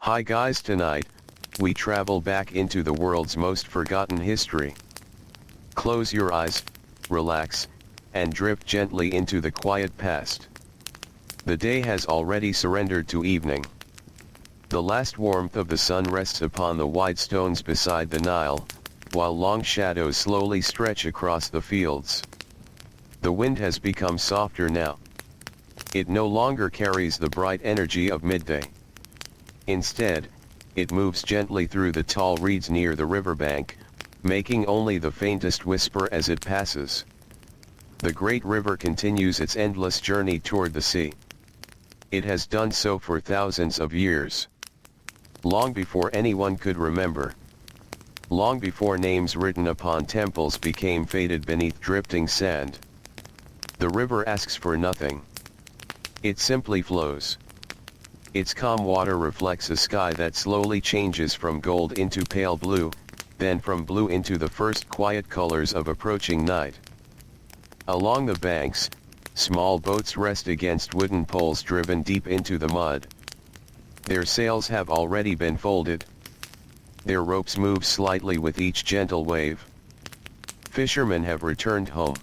Hi guys, tonight, we travel back into the world's most forgotten history. Close your eyes, relax, and drift gently into the quiet past. The day has already surrendered to evening. The last warmth of the sun rests upon the white stones beside the Nile, while long shadows slowly stretch across the fields. The wind has become softer now. It no longer carries the bright energy of midday. Instead, it moves gently through the tall reeds near the riverbank, making only the faintest whisper as it passes. The great river continues its endless journey toward the sea. It has done so for thousands of years. Long before anyone could remember. Long before names written upon temples became faded beneath drifting sand. The river asks for nothing. It simply flows. Its calm water reflects a sky that slowly changes from gold into pale blue, then from blue into the first quiet colors of approaching night. Along the banks, small boats rest against wooden poles driven deep into the mud. Their sails have already been folded. Their ropes move slightly with each gentle wave. Fishermen have returned home.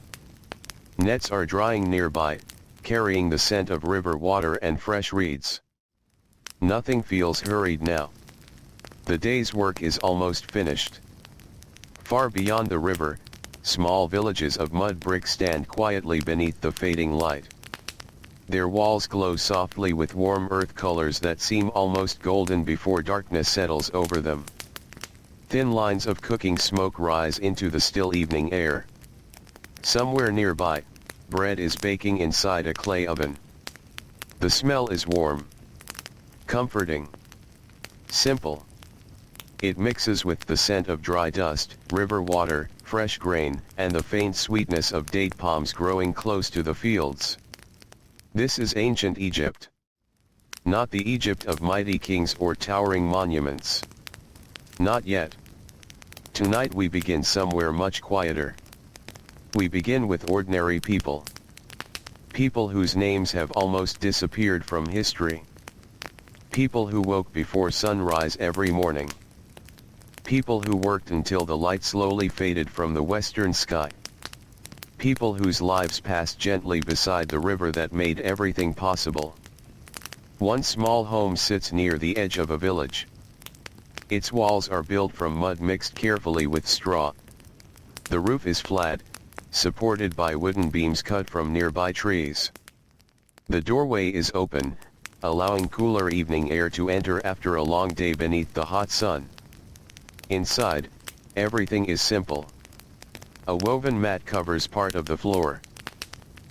Nets are drying nearby, carrying the scent of river water and fresh reeds. Nothing feels hurried now. The day's work is almost finished. Far beyond the river, small villages of mud brick stand quietly beneath the fading light. Their walls glow softly with warm earth colors that seem almost golden before darkness settles over them. Thin lines of cooking smoke rise into the still evening air. Somewhere nearby, bread is baking inside a clay oven. The smell is warm. Comforting. Simple. It mixes with the scent of dry dust, river water, fresh grain, and the faint sweetness of date palms growing close to the fields. This is ancient Egypt. Not the Egypt of mighty kings or towering monuments. Not yet. Tonight we begin somewhere much quieter. We begin with ordinary people. People whose names have almost disappeared from history. People who woke before sunrise every morning. People who worked until the light slowly faded from the western sky. People whose lives passed gently beside the river that made everything possible. One small home sits near the edge of a village. Its walls are built from mud mixed carefully with straw. The roof is flat, supported by wooden beams cut from nearby trees. The doorway is open, allowing cooler evening air to enter after a long day beneath the hot sun. Inside, everything is simple. A woven mat covers part of the floor.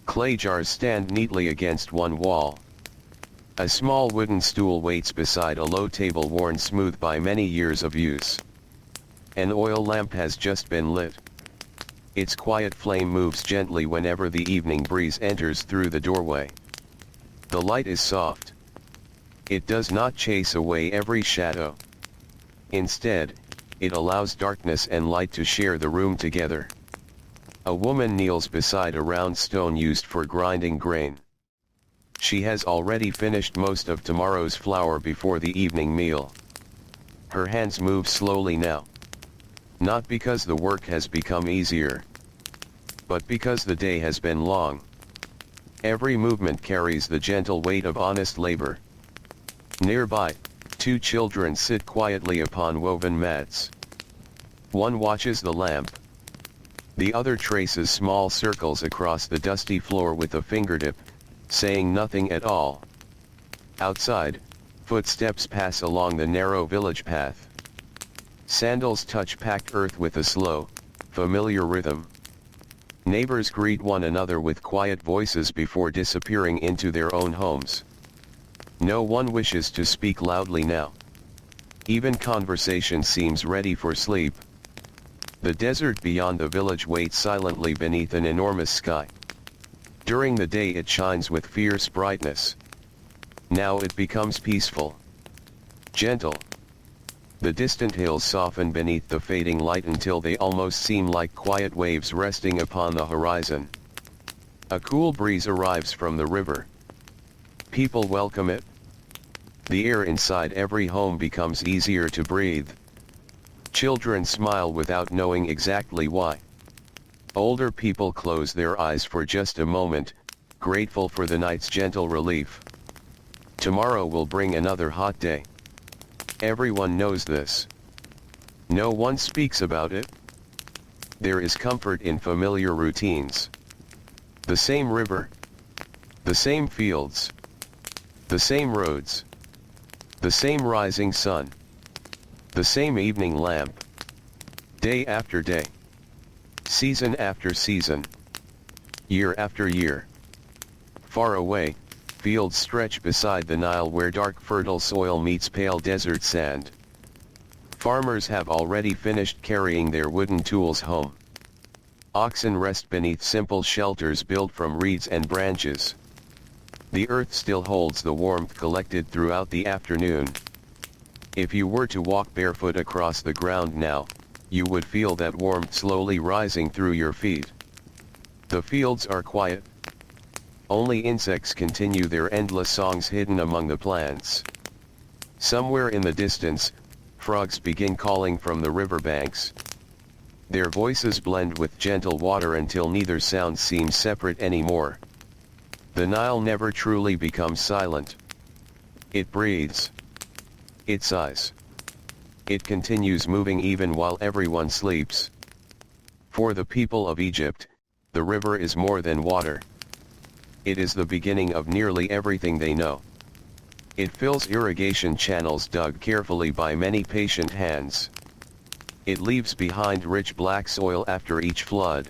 Clay jars stand neatly against one wall. A small wooden stool waits beside a low table worn smooth by many years of use. An oil lamp has just been lit. Its quiet flame moves gently whenever the evening breeze enters through the doorway. The light is soft. It does not chase away every shadow. Instead, it allows darkness and light to share the room together. A woman kneels beside a round stone used for grinding grain. She has already finished most of tomorrow's flour before the evening meal. Her hands move slowly now. Not because the work has become easier, but because the day has been long. Every movement carries the gentle weight of honest labor. Nearby, two children sit quietly upon woven mats. One watches the lamp. The other traces small circles across the dusty floor with a fingertip, saying nothing at all. Outside, footsteps pass along the narrow village path. Sandals touch packed earth with a slow, familiar rhythm. Neighbors greet one another with quiet voices before disappearing into their own homes. No one wishes to speak loudly now. Even conversation seems ready for sleep. The desert beyond the village waits silently beneath an enormous sky. During the day it shines with fierce brightness. Now it becomes peaceful. Gentle. The distant hills soften beneath the fading light until they almost seem like quiet waves resting upon the horizon. A cool breeze arrives from the river. People welcome it. The air inside every home becomes easier to breathe. Children smile without knowing exactly why. Older people close their eyes for just a moment, grateful for the night's gentle relief. Tomorrow will bring another hot day. Everyone knows this. No one speaks about it. There is comfort in familiar routines. The same river. The same fields. The same roads. The same rising sun. The same evening lamp. Day after day. Season after season. Year after year. Far away, fields stretch beside the Nile where dark fertile soil meets pale desert sand. Farmers have already finished carrying their wooden tools home. Oxen rest beneath simple shelters built from reeds and branches. The earth still holds the warmth collected throughout the afternoon. If you were to walk barefoot across the ground now, you would feel that warmth slowly rising through your feet. The fields are quiet. Only insects continue their endless songs hidden among the plants. Somewhere in the distance, frogs begin calling from the riverbanks. Their voices blend with gentle water until neither sound seems separate anymore. The Nile never truly becomes silent. It breathes. It sighs. It continues moving even while everyone sleeps. For the people of Egypt, the river is more than water. It is the beginning of nearly everything they know. It fills irrigation channels dug carefully by many patient hands. It leaves behind rich black soil after each flood.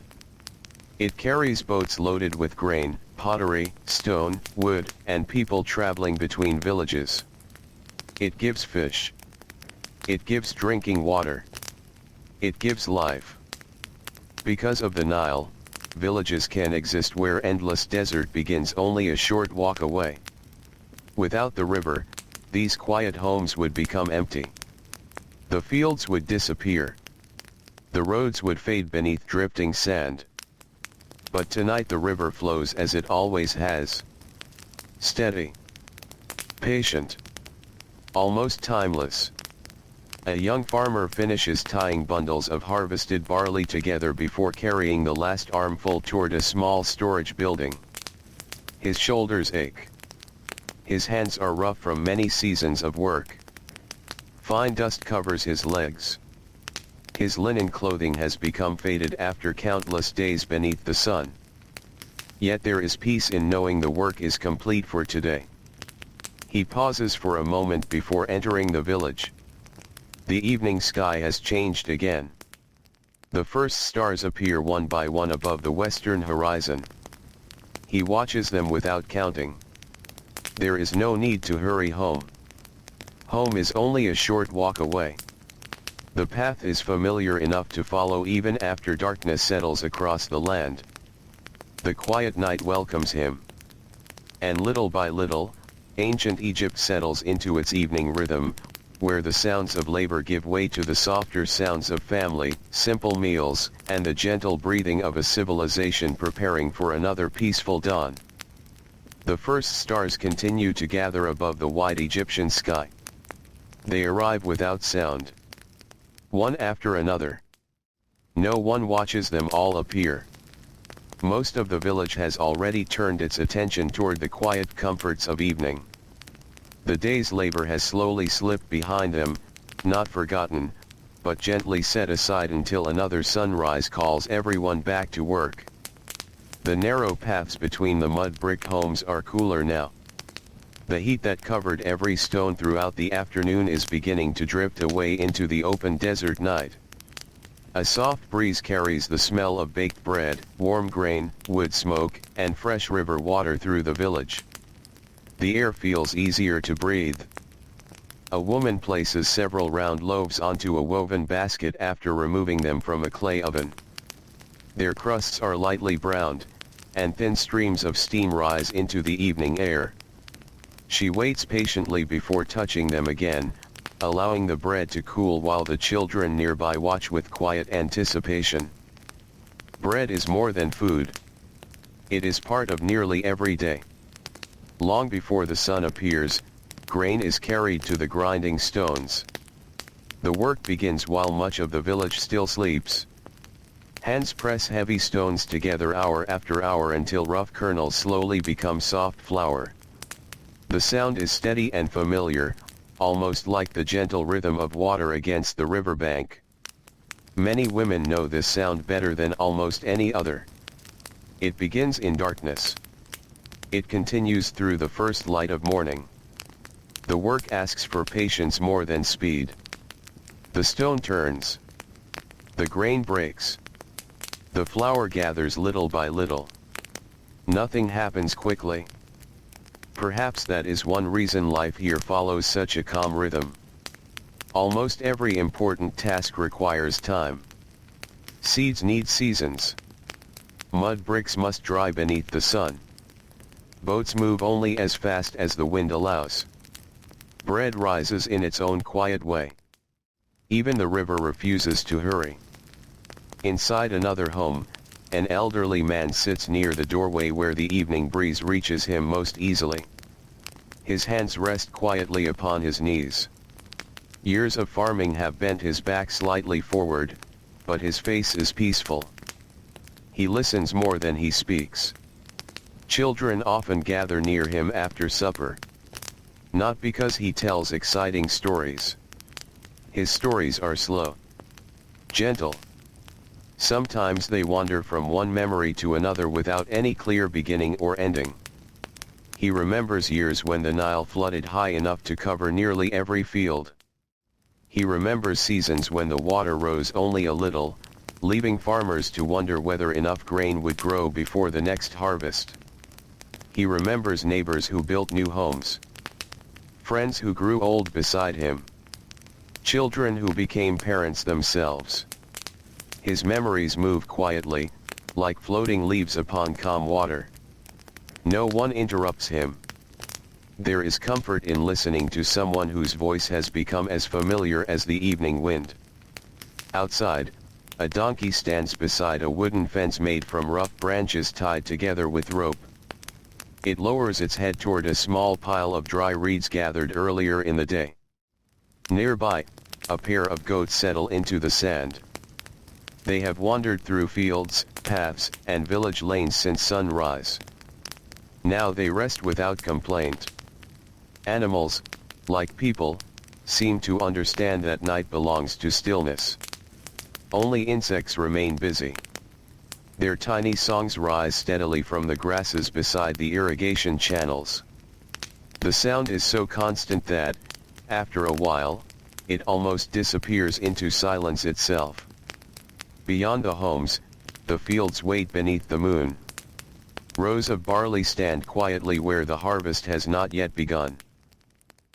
It carries boats loaded with grain, pottery, stone, wood, and people traveling between villages. It gives fish. It gives drinking water. It gives life. Because of the Nile, villages can exist where endless desert begins only a short walk away. Without the river, these quiet homes would become empty. The fields would disappear. The roads would fade beneath drifting sand. But tonight the river flows as it always has. Steady. Patient. Almost timeless. A young farmer finishes tying bundles of harvested barley together before carrying the last armful toward a small storage building. His shoulders ache. His hands are rough from many seasons of work. Fine dust covers his legs. His linen clothing has become faded after countless days beneath the sun. Yet there is peace in knowing the work is complete for today. He pauses for a moment before entering the village. The evening sky has changed again. The first stars appear one by one above the western horizon. He watches them without counting. There is no need to hurry home. Home is only a short walk away. The path is familiar enough to follow even after darkness settles across the land. The quiet night welcomes him. And little by little, ancient Egypt settles into its evening rhythm, where the sounds of labor give way to the softer sounds of family, simple meals, and the gentle breathing of a civilization preparing for another peaceful dawn. The first stars continue to gather above the wide Egyptian sky. They arrive without sound. One after another. No one watches them all appear. Most of the village has already turned its attention toward the quiet comforts of evening. The day's labor has slowly slipped behind them, not forgotten, but gently set aside until another sunrise calls everyone back to work. The narrow paths between the mud brick homes are cooler now. The heat that covered every stone throughout the afternoon is beginning to drift away into the open desert night. A soft breeze carries the smell of baked bread, warm grain, wood smoke, and fresh river water through the village. The air feels easier to breathe. A woman places several round loaves onto a woven basket after removing them from a clay oven. Their crusts are lightly browned, and thin streams of steam rise into the evening air. She waits patiently before touching them again, allowing the bread to cool while the children nearby watch with quiet anticipation. Bread is more than food. It is part of nearly every day. Long before the sun appears, Grain is carried to the grinding stones. The work begins while much of the village still sleeps. Hands press heavy stones together hour after hour until rough kernels slowly become soft flour. The sound is steady and familiar, almost like the gentle rhythm of water against the riverbank. Many women know this sound better than almost any other. It begins in darkness. It continues through the first light of morning. The work asks for patience more than speed. The stone turns. The grain breaks. The flour gathers little by little. Nothing happens quickly. Perhaps that is one reason life here follows such a calm rhythm. Almost every important task requires time. Seeds need seasons. Mud bricks must dry beneath the sun. Boats move only as fast as the wind allows. Bread rises in its own quiet way. Even the river refuses to hurry. Inside another home, an elderly man sits near the doorway where the evening breeze reaches him most easily. His hands rest quietly upon his knees. Years of farming have bent his back slightly forward, but his face is peaceful. He listens more than he speaks. Children often gather near him after supper. Not because he tells exciting stories. His stories are slow, gentle. Sometimes they wander from one memory to another without any clear beginning or ending. He remembers years when the Nile flooded high enough to cover nearly every field. He remembers seasons when the water rose only a little, leaving farmers to wonder whether enough grain would grow before the next harvest. He remembers neighbors who built new homes. Friends who grew old beside him. Children who became parents themselves. His memories move quietly, like floating leaves upon calm water. No one interrupts him. There is comfort in listening to someone whose voice has become as familiar as the evening wind. Outside, a donkey stands beside a wooden fence made from rough branches tied together with rope. It lowers its head toward a small pile of dry reeds gathered earlier in the day. Nearby, a pair of goats settle into the sand. They have wandered through fields, paths, and village lanes since sunrise. Now they rest without complaint. Animals, like people, seem to understand that night belongs to stillness. Only insects remain busy. Their tiny songs rise steadily from the grasses beside the irrigation channels. The sound is so constant that, after a while, it almost disappears into silence itself. Beyond the homes, the fields wait beneath the moon. Rows of barley stand quietly where the harvest has not yet begun.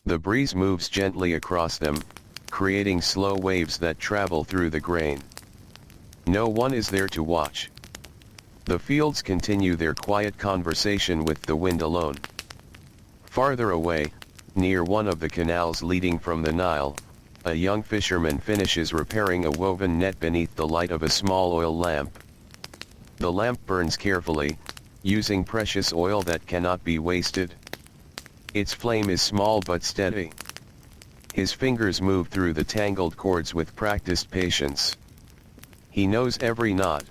The breeze moves gently across them, creating slow waves that travel through the grain. No one is there to watch. The fields continue their quiet conversation with the wind alone. Farther away, near one of the canals leading from the Nile, a young fisherman finishes repairing a woven net beneath the light of a small oil lamp. The lamp burns carefully, using precious oil that cannot be wasted. Its flame is small but steady. His fingers move through the tangled cords with practiced patience. He knows every knot,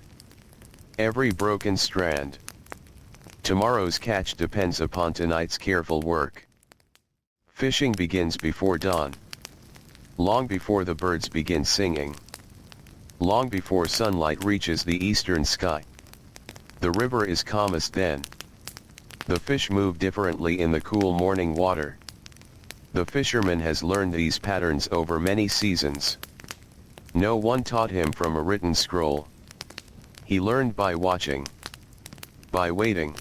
every broken strand. Tomorrow's catch depends upon tonight's careful work. Fishing begins before dawn. Long before the birds begin singing. Long before sunlight reaches the eastern sky. The river is calmest then. The fish move differently in the cool morning water. The fisherman has learned these patterns over many seasons. No one taught him from a written scroll. He learned by watching. By waiting.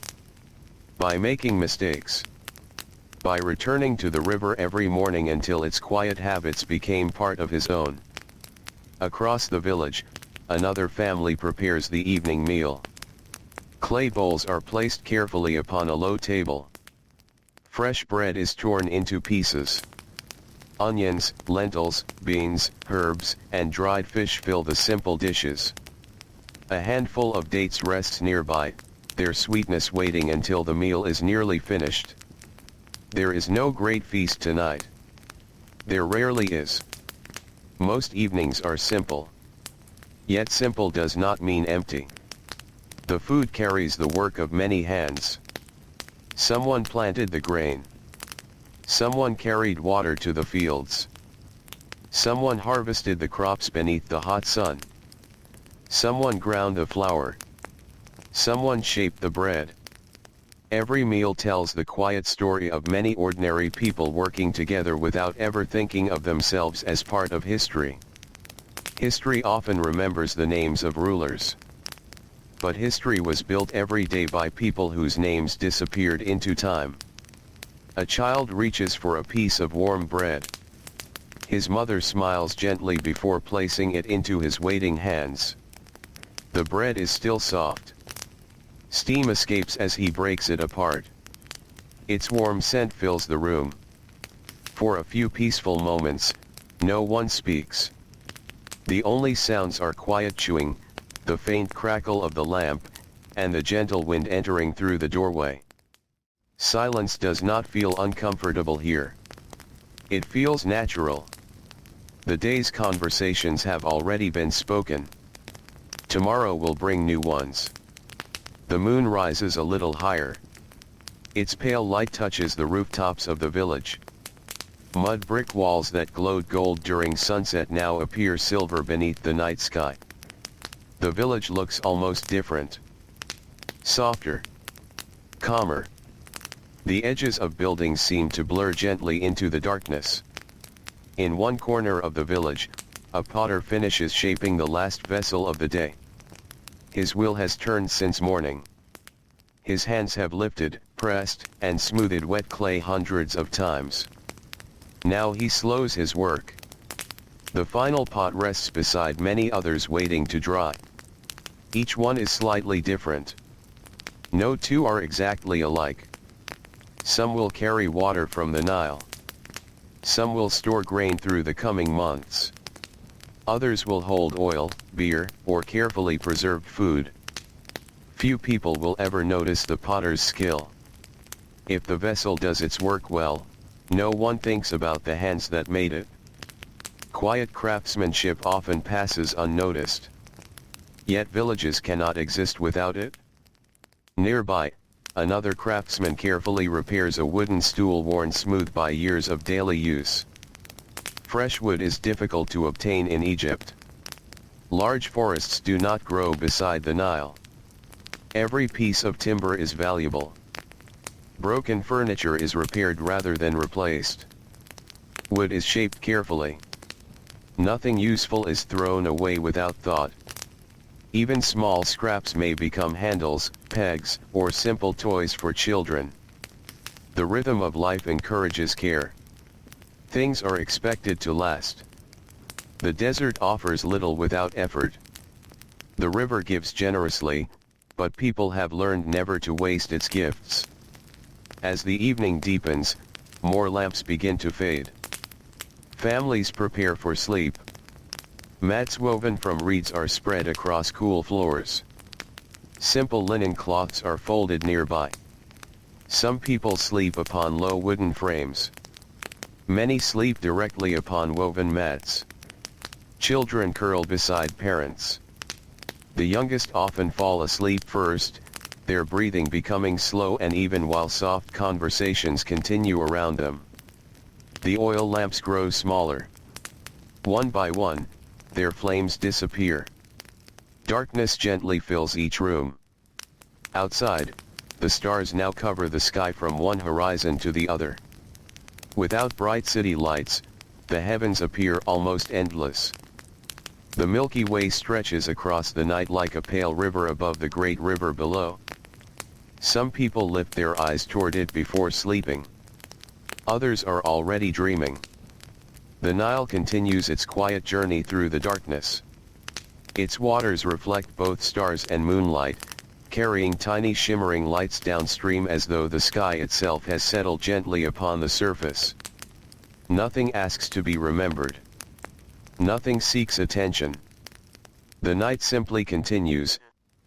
By making mistakes. By returning to the river every morning until its quiet habits became part of his own. Across the village, another family prepares the evening meal. Clay bowls are placed carefully upon a low table. Fresh bread is torn into pieces. Onions, lentils, beans, herbs, and dried fish fill the simple dishes. A handful of dates rests nearby, their sweetness waiting until the meal is nearly finished. There is no great feast tonight. There rarely is. Most evenings are simple. Yet simple does not mean empty. The food carries the work of many hands. Someone planted the grain. Someone carried water to the fields. Someone harvested the crops beneath the hot sun. Someone ground the flour. Someone shaped the bread. Every meal tells the quiet story of many ordinary people working together without ever thinking of themselves as part of history. History often remembers the names of rulers. But history was built every day by people whose names disappeared into time. A child reaches for a piece of warm bread. His mother smiles gently before placing it into his waiting hands. The bread is still soft. Steam escapes as he breaks it apart. Its warm scent fills the room. For a few peaceful moments, no one speaks. The only sounds are quiet chewing, the faint crackle of the lamp, and the gentle wind entering through the doorway. Silence does not feel uncomfortable here. It feels natural. The day's conversations have already been spoken. Tomorrow will bring new ones. The moon rises a little higher. Its pale light touches the rooftops of the village. Mud brick walls that glowed gold during sunset now appear silver beneath the night sky. The village looks almost different. Softer. Calmer. The edges of buildings seem to blur gently into the darkness. In one corner of the village, a potter finishes shaping the last vessel of the day. His wheel has turned since morning. His hands have lifted, pressed, and smoothed wet clay hundreds of times. Now he slows his work. The final pot rests beside many others waiting to dry. Each one is slightly different. No two are exactly alike. Some will carry water from the Nile. Some will store grain through the coming months. Others will hold oil, beer, or carefully preserved food. Few people will ever notice the potter's skill. If the vessel does its work well, no one thinks about the hands that made it. Quiet craftsmanship often passes unnoticed. Yet villages cannot exist without it. Nearby, another craftsman carefully repairs a wooden stool worn smooth by years of daily use. Fresh wood is difficult to obtain in Egypt. Large forests do not grow beside the Nile. Every piece of timber is valuable. Broken furniture is repaired rather than replaced. Wood is shaped carefully. Nothing useful is thrown away without thought. Even small scraps may become handles, pegs, or simple toys for children. The rhythm of life encourages care. Things are expected to last. The desert offers little without effort. The river gives generously, but people have learned never to waste its gifts. As the evening deepens, more lamps begin to fade. Families prepare for sleep. Mats woven from reeds are spread across cool floors. Simple linen cloths are folded nearby. Some people sleep upon low wooden frames. Many sleep directly upon woven mats. Children curl beside parents. The youngest often fall asleep first, their breathing becoming slow and even while soft conversations continue around them. The oil lamps grow smaller. One by one, their flames disappear. Darkness gently fills each room. Outside, the stars now cover the sky from one horizon to the other. Without bright city lights, the heavens appear almost endless. The Milky Way stretches across the night like a pale river above the great river below. Some people lift their eyes toward it before sleeping. Others are already dreaming. The Nile continues its quiet journey through the darkness. Its waters reflect both stars and moonlight, carrying tiny shimmering lights downstream as though the sky itself has settled gently upon the surface. Nothing asks to be remembered. Nothing seeks attention. The night simply continues,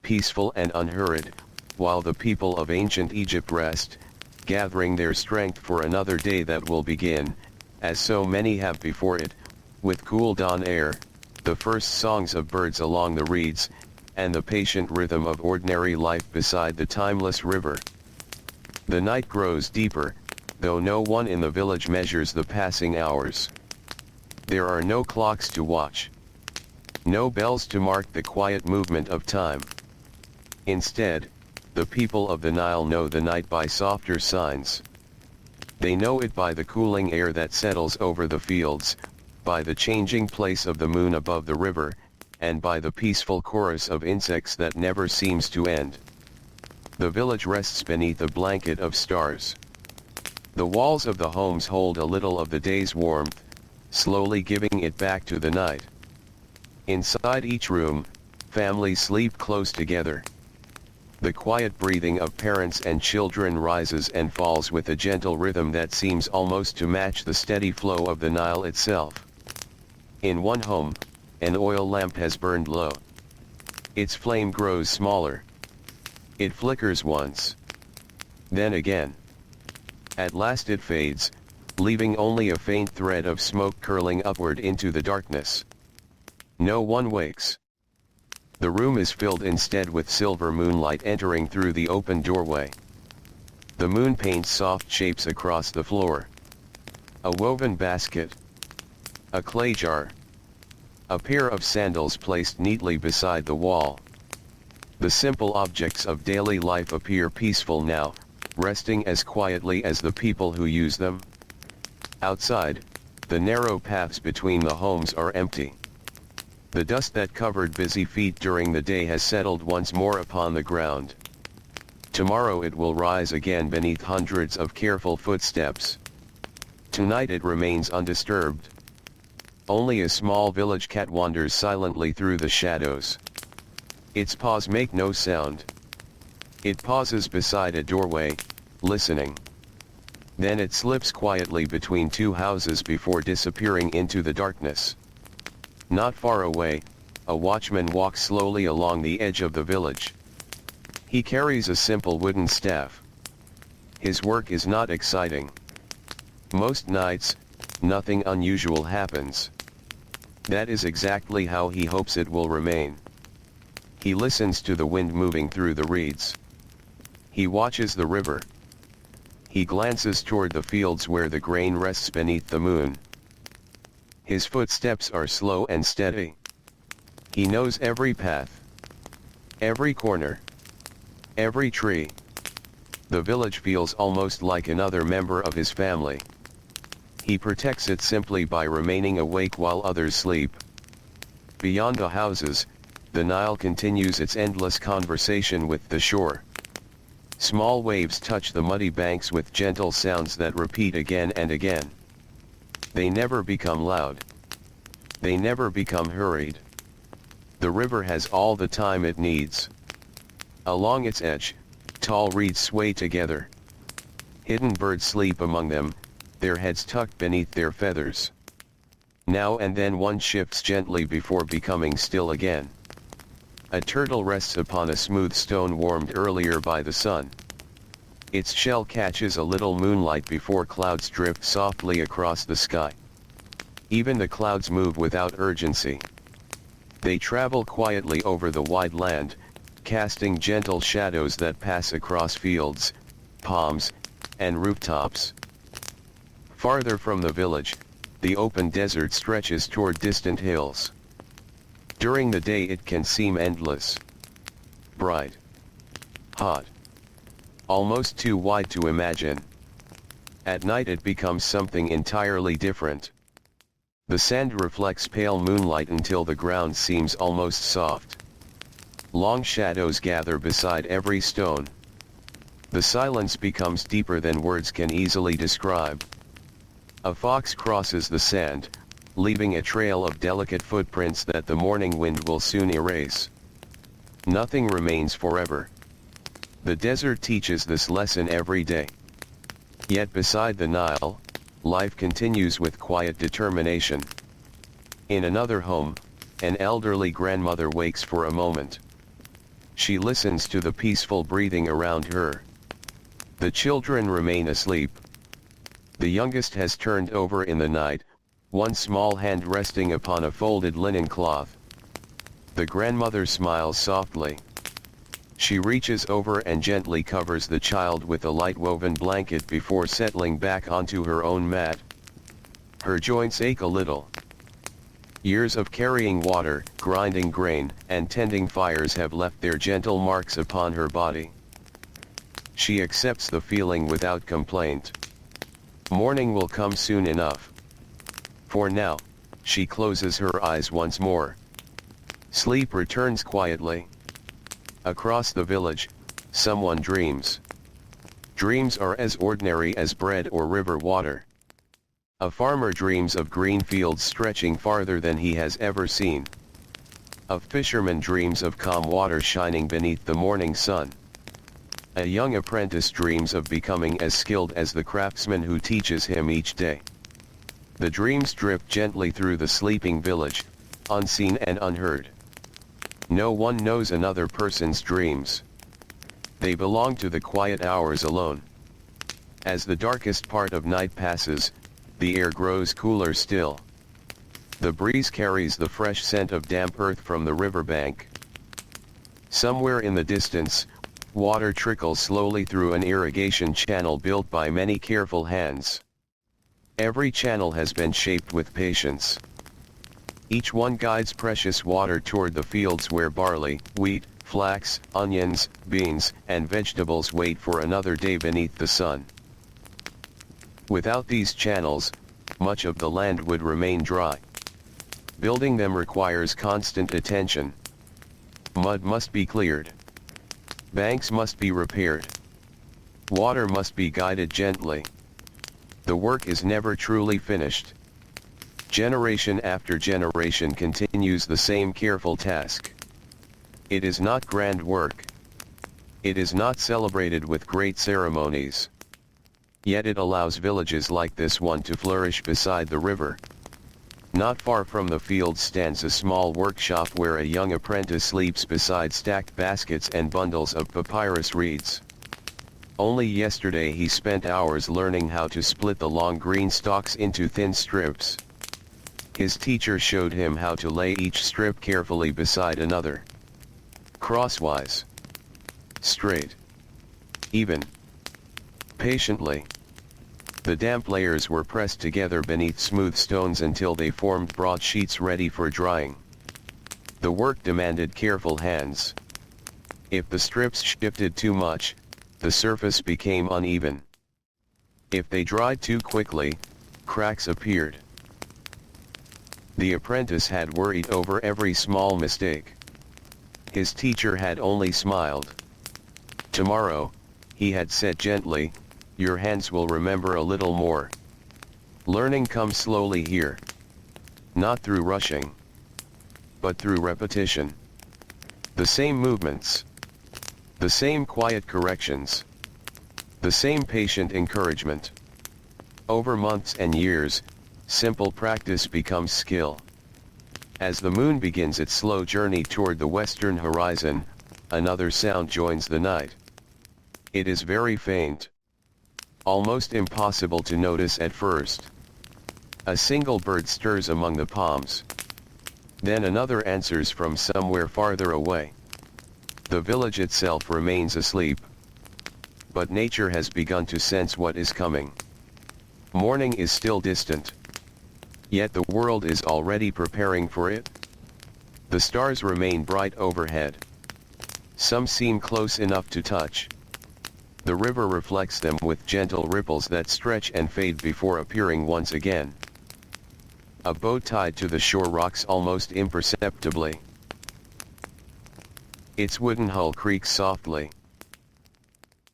peaceful and unhurried, while the people of ancient Egypt rest, gathering their strength for another day that will begin, as so many have before it, with cool dawn air, the first songs of birds along the reeds, and the patient rhythm of ordinary life beside the timeless river. The night grows deeper, though no one in the village measures the passing hours. There are no clocks to watch. No bells to mark the quiet movement of time. Instead, the people of the Nile know the night by softer signs. They know it by the cooling air that settles over the fields, by the changing place of the moon above the river, and by the peaceful chorus of insects that never seems to end. The village rests beneath a blanket of stars. The walls of the homes hold a little of the day's warmth, slowly giving it back to the night. Inside each room, families sleep close together. The quiet breathing of parents and children rises and falls with a gentle rhythm that seems almost to match the steady flow of the Nile itself. In one home, an oil lamp has burned low. Its flame grows smaller. It flickers once. Then again. At last it fades, leaving only a faint thread of smoke curling upward into the darkness. No one wakes. The room is filled instead with silver moonlight entering through the open doorway. The moon paints soft shapes across the floor. A woven basket. A clay jar. A pair of sandals placed neatly beside the wall. The simple objects of daily life appear peaceful now, resting as quietly as the people who use them. Outside, the narrow paths between the homes are empty. The dust that covered busy feet during the day has settled once more upon the ground. Tomorrow it will rise again beneath hundreds of careful footsteps. Tonight it remains undisturbed. Only a small village cat wanders silently through the shadows. Its paws make no sound. It pauses beside a doorway, listening. Then it slips quietly between two houses before disappearing into the darkness. Not far away, a watchman walks slowly along the edge of the village. He carries a simple wooden staff. His work is not exciting. Most nights, nothing unusual happens. That is exactly how he hopes it will remain. He listens to the wind moving through the reeds. He watches the river. He glances toward the fields where the grain rests beneath the moon. His footsteps are slow and steady. He knows every path, every corner, every tree. The village feels almost like another member of his family. He protects it simply by remaining awake while others sleep. Beyond the houses, the Nile continues its endless conversation with the shore. Small waves touch the muddy banks with gentle sounds that repeat again and again. They never become loud. They never become hurried. The river has all the time it needs. Along its edge, tall reeds sway together. Hidden birds sleep among them, their heads tucked beneath their feathers. Now and then one shifts gently before becoming still again. A turtle rests upon a smooth stone warmed earlier by the sun. Its shell catches a little moonlight before clouds drift softly across the sky. Even the clouds move without urgency. They travel quietly over the wide land, casting gentle shadows that pass across fields, palms, and rooftops. Farther from the village, the open desert stretches toward distant hills. During the day it can seem endless. Bright. Hot. Almost too wide to imagine. At night it becomes something entirely different. The sand reflects pale moonlight until the ground seems almost soft. Long shadows gather beside every stone. The silence becomes deeper than words can easily describe. A fox crosses the sand, leaving a trail of delicate footprints that the morning wind will soon erase. Nothing remains forever. The desert teaches this lesson every day. Yet beside the Nile, life continues with quiet determination. In another home, an elderly grandmother wakes for a moment. She listens to the peaceful breathing around her. The children remain asleep. The youngest has turned over in the night, one small hand resting upon a folded linen cloth. The grandmother smiles softly. She reaches over and gently covers the child with a light woven blanket before settling back onto her own mat. Her joints ache a little. Years of carrying water, grinding grain, and tending fires have left their gentle marks upon her body. She accepts the feeling without complaint. Morning will come soon enough. For now, she closes her eyes once more. Sleep returns quietly. Across the village, someone dreams. Dreams are as ordinary as bread or river water. A farmer dreams of green fields stretching farther than he has ever seen. A fisherman dreams of calm water shining beneath the morning sun. A young apprentice dreams of becoming as skilled as the craftsman who teaches him each day. The dreams drip gently through the sleeping village, unseen and unheard. No one knows another person's dreams. They belong to the quiet hours alone. As the darkest part of night passes, the air grows cooler still. The breeze carries the fresh scent of damp earth from the riverbank. Somewhere in the distance, water trickles slowly through an irrigation channel built by many careful hands. Every channel has been shaped with patience. Each one guides precious water toward the fields where barley, wheat, flax, onions, beans, and vegetables wait for another day beneath the sun. Without these channels, much of the land would remain dry. Building them requires constant attention. Mud must be cleared. Banks must be repaired. Water must be guided gently. The work is never truly finished. Generation after generation continues the same careful task. It is not grand work. It is not celebrated with great ceremonies. Yet it allows villages like this one to flourish beside the river. Not far from the field stands a small workshop where a young apprentice sleeps beside stacked baskets and bundles of papyrus reeds. Only yesterday he spent hours learning how to split the long green stalks into thin strips. His teacher showed him how to lay each strip carefully beside another. Crosswise. Straight. Even. Patiently. The damp layers were pressed together beneath smooth stones until they formed broad sheets ready for drying. The work demanded careful hands. If the strips shifted too much, the surface became uneven. If they dried too quickly, cracks appeared. The apprentice had worried over every small mistake. His teacher had only smiled. Tomorrow, he had said gently, your hands will remember a little more. Learning comes slowly here. Not through rushing, but through repetition. The same movements. The same quiet corrections. The same patient encouragement. Over months and years, simple practice becomes skill. As the moon begins its slow journey toward the western horizon, another sound joins the night. It is very faint. Almost impossible to notice at first. A single bird stirs among the palms. Then another answers from somewhere farther away. The village itself remains asleep. But nature has begun to sense what is coming. Morning is still distant. Yet the world is already preparing for it. The stars remain bright overhead. Some seem close enough to touch. The river reflects them with gentle ripples that stretch and fade before appearing once again. A boat tied to the shore rocks almost imperceptibly. Its wooden hull creaks softly.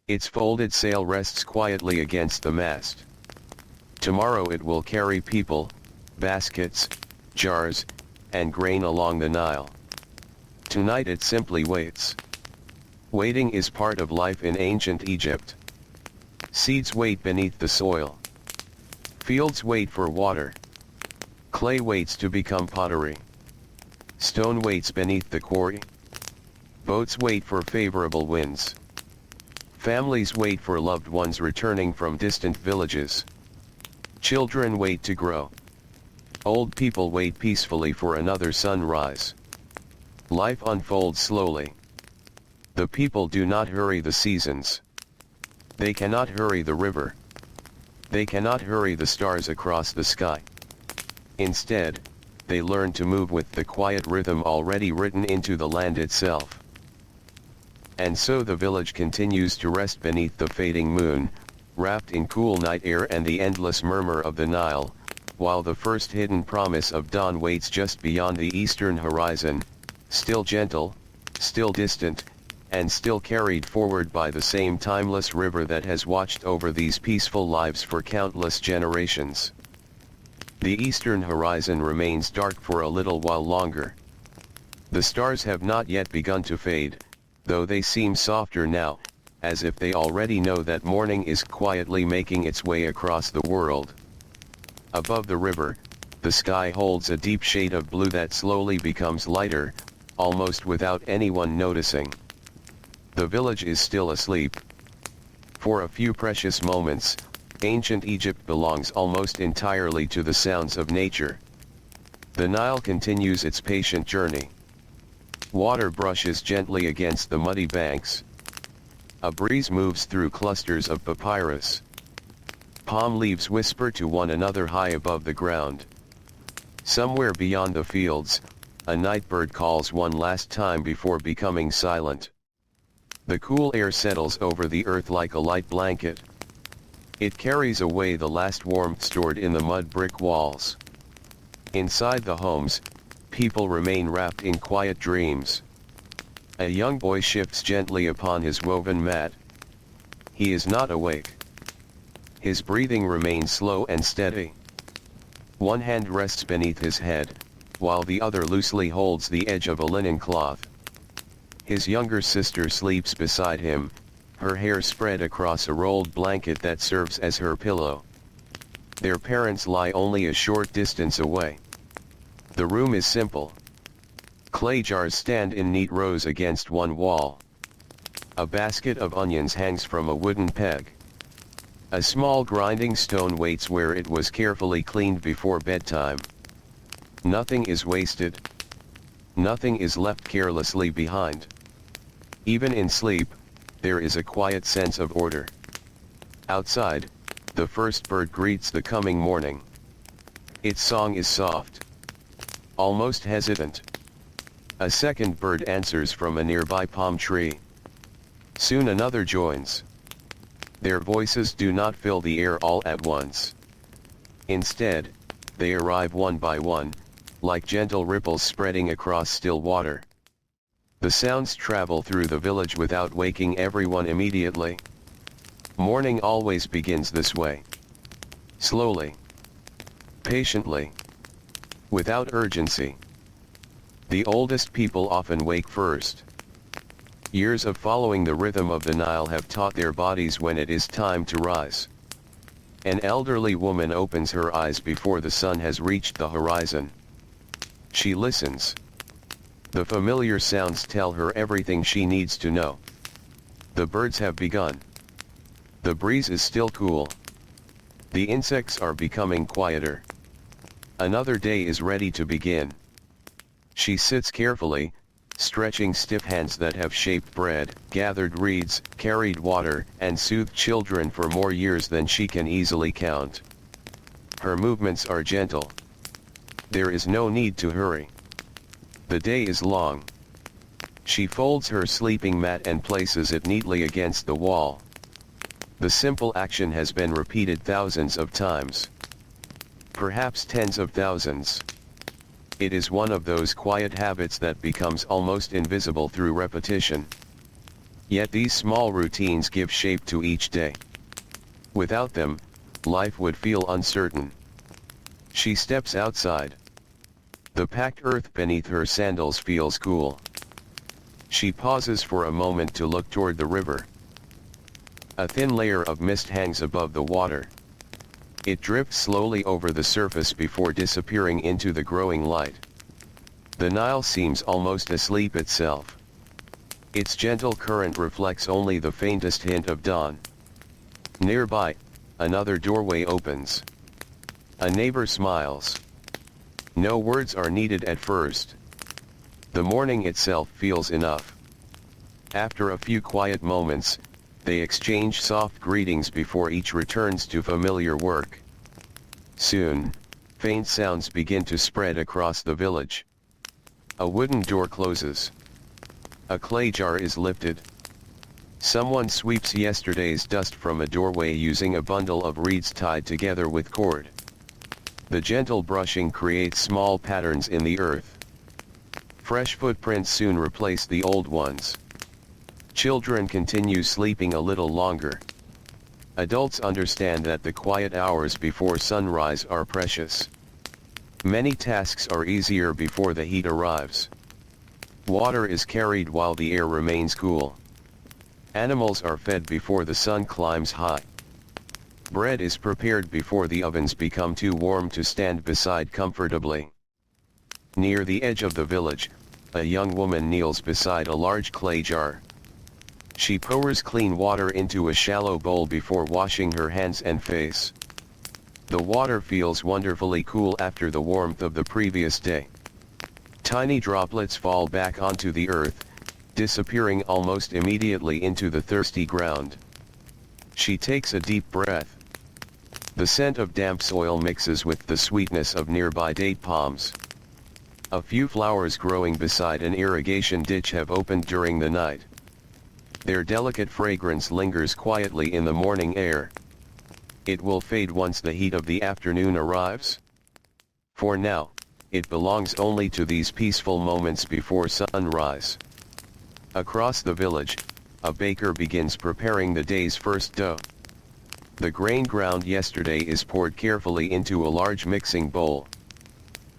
Its folded sail rests quietly against the mast. Tomorrow it will carry people, baskets, jars, and grain along the Nile. Tonight it simply waits. Waiting is part of life in ancient Egypt. Seeds wait beneath the soil. Fields wait for water. Clay waits to become pottery. Stone waits beneath the quarry. Boats wait for favorable winds. Families wait for loved ones returning from distant villages. Children wait to grow. Old people wait peacefully for another sunrise. Life unfolds slowly. The people do not hurry the seasons. They cannot hurry the river. They cannot hurry the stars across the sky. Instead, they learn to move with the quiet rhythm already written into the land itself. And so the village continues to rest beneath the fading moon, wrapped in cool night air and the endless murmur of the Nile, while the first hidden promise of dawn waits just beyond the eastern horizon, still gentle, still distant, and still carried forward by the same timeless river that has watched over these peaceful lives for countless generations. The eastern horizon remains dark for a little while longer. The stars have not yet begun to fade, though they seem softer now, as if they already know that morning is quietly making its way across the world. Above the river, the sky holds a deep shade of blue that slowly becomes lighter, almost without anyone noticing. The village is still asleep. For a few precious moments, ancient Egypt belongs almost entirely to the sounds of nature. The Nile continues its patient journey. Water brushes gently against the muddy banks. A breeze moves through clusters of papyrus. Palm leaves whisper to one another high above the ground. Somewhere beyond the fields, a night bird calls one last time before becoming silent. The cool air settles over the earth like a light blanket. It carries away the last warmth stored in the mud brick walls. Inside the homes, people remain wrapped in quiet dreams. A young boy shifts gently upon his woven mat. He is not awake. His breathing remains slow and steady. One hand rests beneath his head, while the other loosely holds the edge of a linen cloth. His younger sister sleeps beside him, her hair spread across a rolled blanket that serves as her pillow. Their parents lie only a short distance away. The room is simple. Clay jars stand in neat rows against one wall. A basket of onions hangs from a wooden peg. A small grinding stone waits where it was carefully cleaned before bedtime. Nothing is wasted. Nothing is left carelessly behind. Even in sleep, there is a quiet sense of order. Outside, the first bird greets the coming morning. Its song is soft, almost hesitant. A second bird answers from a nearby palm tree. Soon another joins. Their voices do not fill the air all at once. Instead, they arrive one by one, like gentle ripples spreading across still water. The sounds travel through the village without waking everyone immediately. Morning always begins this way. Slowly. Patiently. Without urgency. The oldest people often wake first. Years of following the rhythm of the Nile have taught their bodies when it is time to rise. An elderly woman opens her eyes before the sun has reached the horizon. She listens. The familiar sounds tell her everything she needs to know. The birds have begun. The breeze is still cool. The insects are becoming quieter. Another day is ready to begin. She sits carefully, stretching stiff hands that have shaped bread, gathered reeds, carried water, and soothed children for more years than she can easily count. Her movements are gentle. There is no need to hurry. The day is long. She folds her sleeping mat and places it neatly against the wall. The simple action has been repeated thousands of times. Perhaps tens of thousands. It is one of those quiet habits that becomes almost invisible through repetition. Yet these small routines give shape to each day. Without them, life would feel uncertain. She steps outside. The packed earth beneath her sandals feels cool. She pauses for a moment to look toward the river. A thin layer of mist hangs above the water. It drifts slowly over the surface before disappearing into the growing light. The Nile seems almost asleep itself. Its gentle current reflects only the faintest hint of dawn. Nearby, another doorway opens. A neighbor smiles. No words are needed at first. The morning itself feels enough. After a few quiet moments, they exchange soft greetings before each returns to familiar work. Soon, faint sounds begin to spread across the village. A wooden door closes. A clay jar is lifted. Someone sweeps yesterday's dust from a doorway using a bundle of reeds tied together with cord. The gentle brushing creates small patterns in the earth. Fresh footprints soon replace the old ones. Children continue sleeping a little longer. Adults understand that the quiet hours before sunrise are precious. Many tasks are easier before the heat arrives. Water is carried while the air remains cool. Animals are fed before the sun climbs high. Bread is prepared before the ovens become too warm to stand beside comfortably. Near the edge of the village, a young woman kneels beside a large clay jar. She pours clean water into a shallow bowl before washing her hands and face. The water feels wonderfully cool after the warmth of the previous day. Tiny droplets fall back onto the earth, disappearing almost immediately into the thirsty ground. She takes a deep breath. The scent of damp soil mixes with the sweetness of nearby date palms. A few flowers growing beside an irrigation ditch have opened during the night. Their delicate fragrance lingers quietly in the morning air. It will fade once the heat of the afternoon arrives. For now, it belongs only to these peaceful moments before sunrise. Across the village, a baker begins preparing the day's first dough. The grain ground yesterday is poured carefully into a large mixing bowl.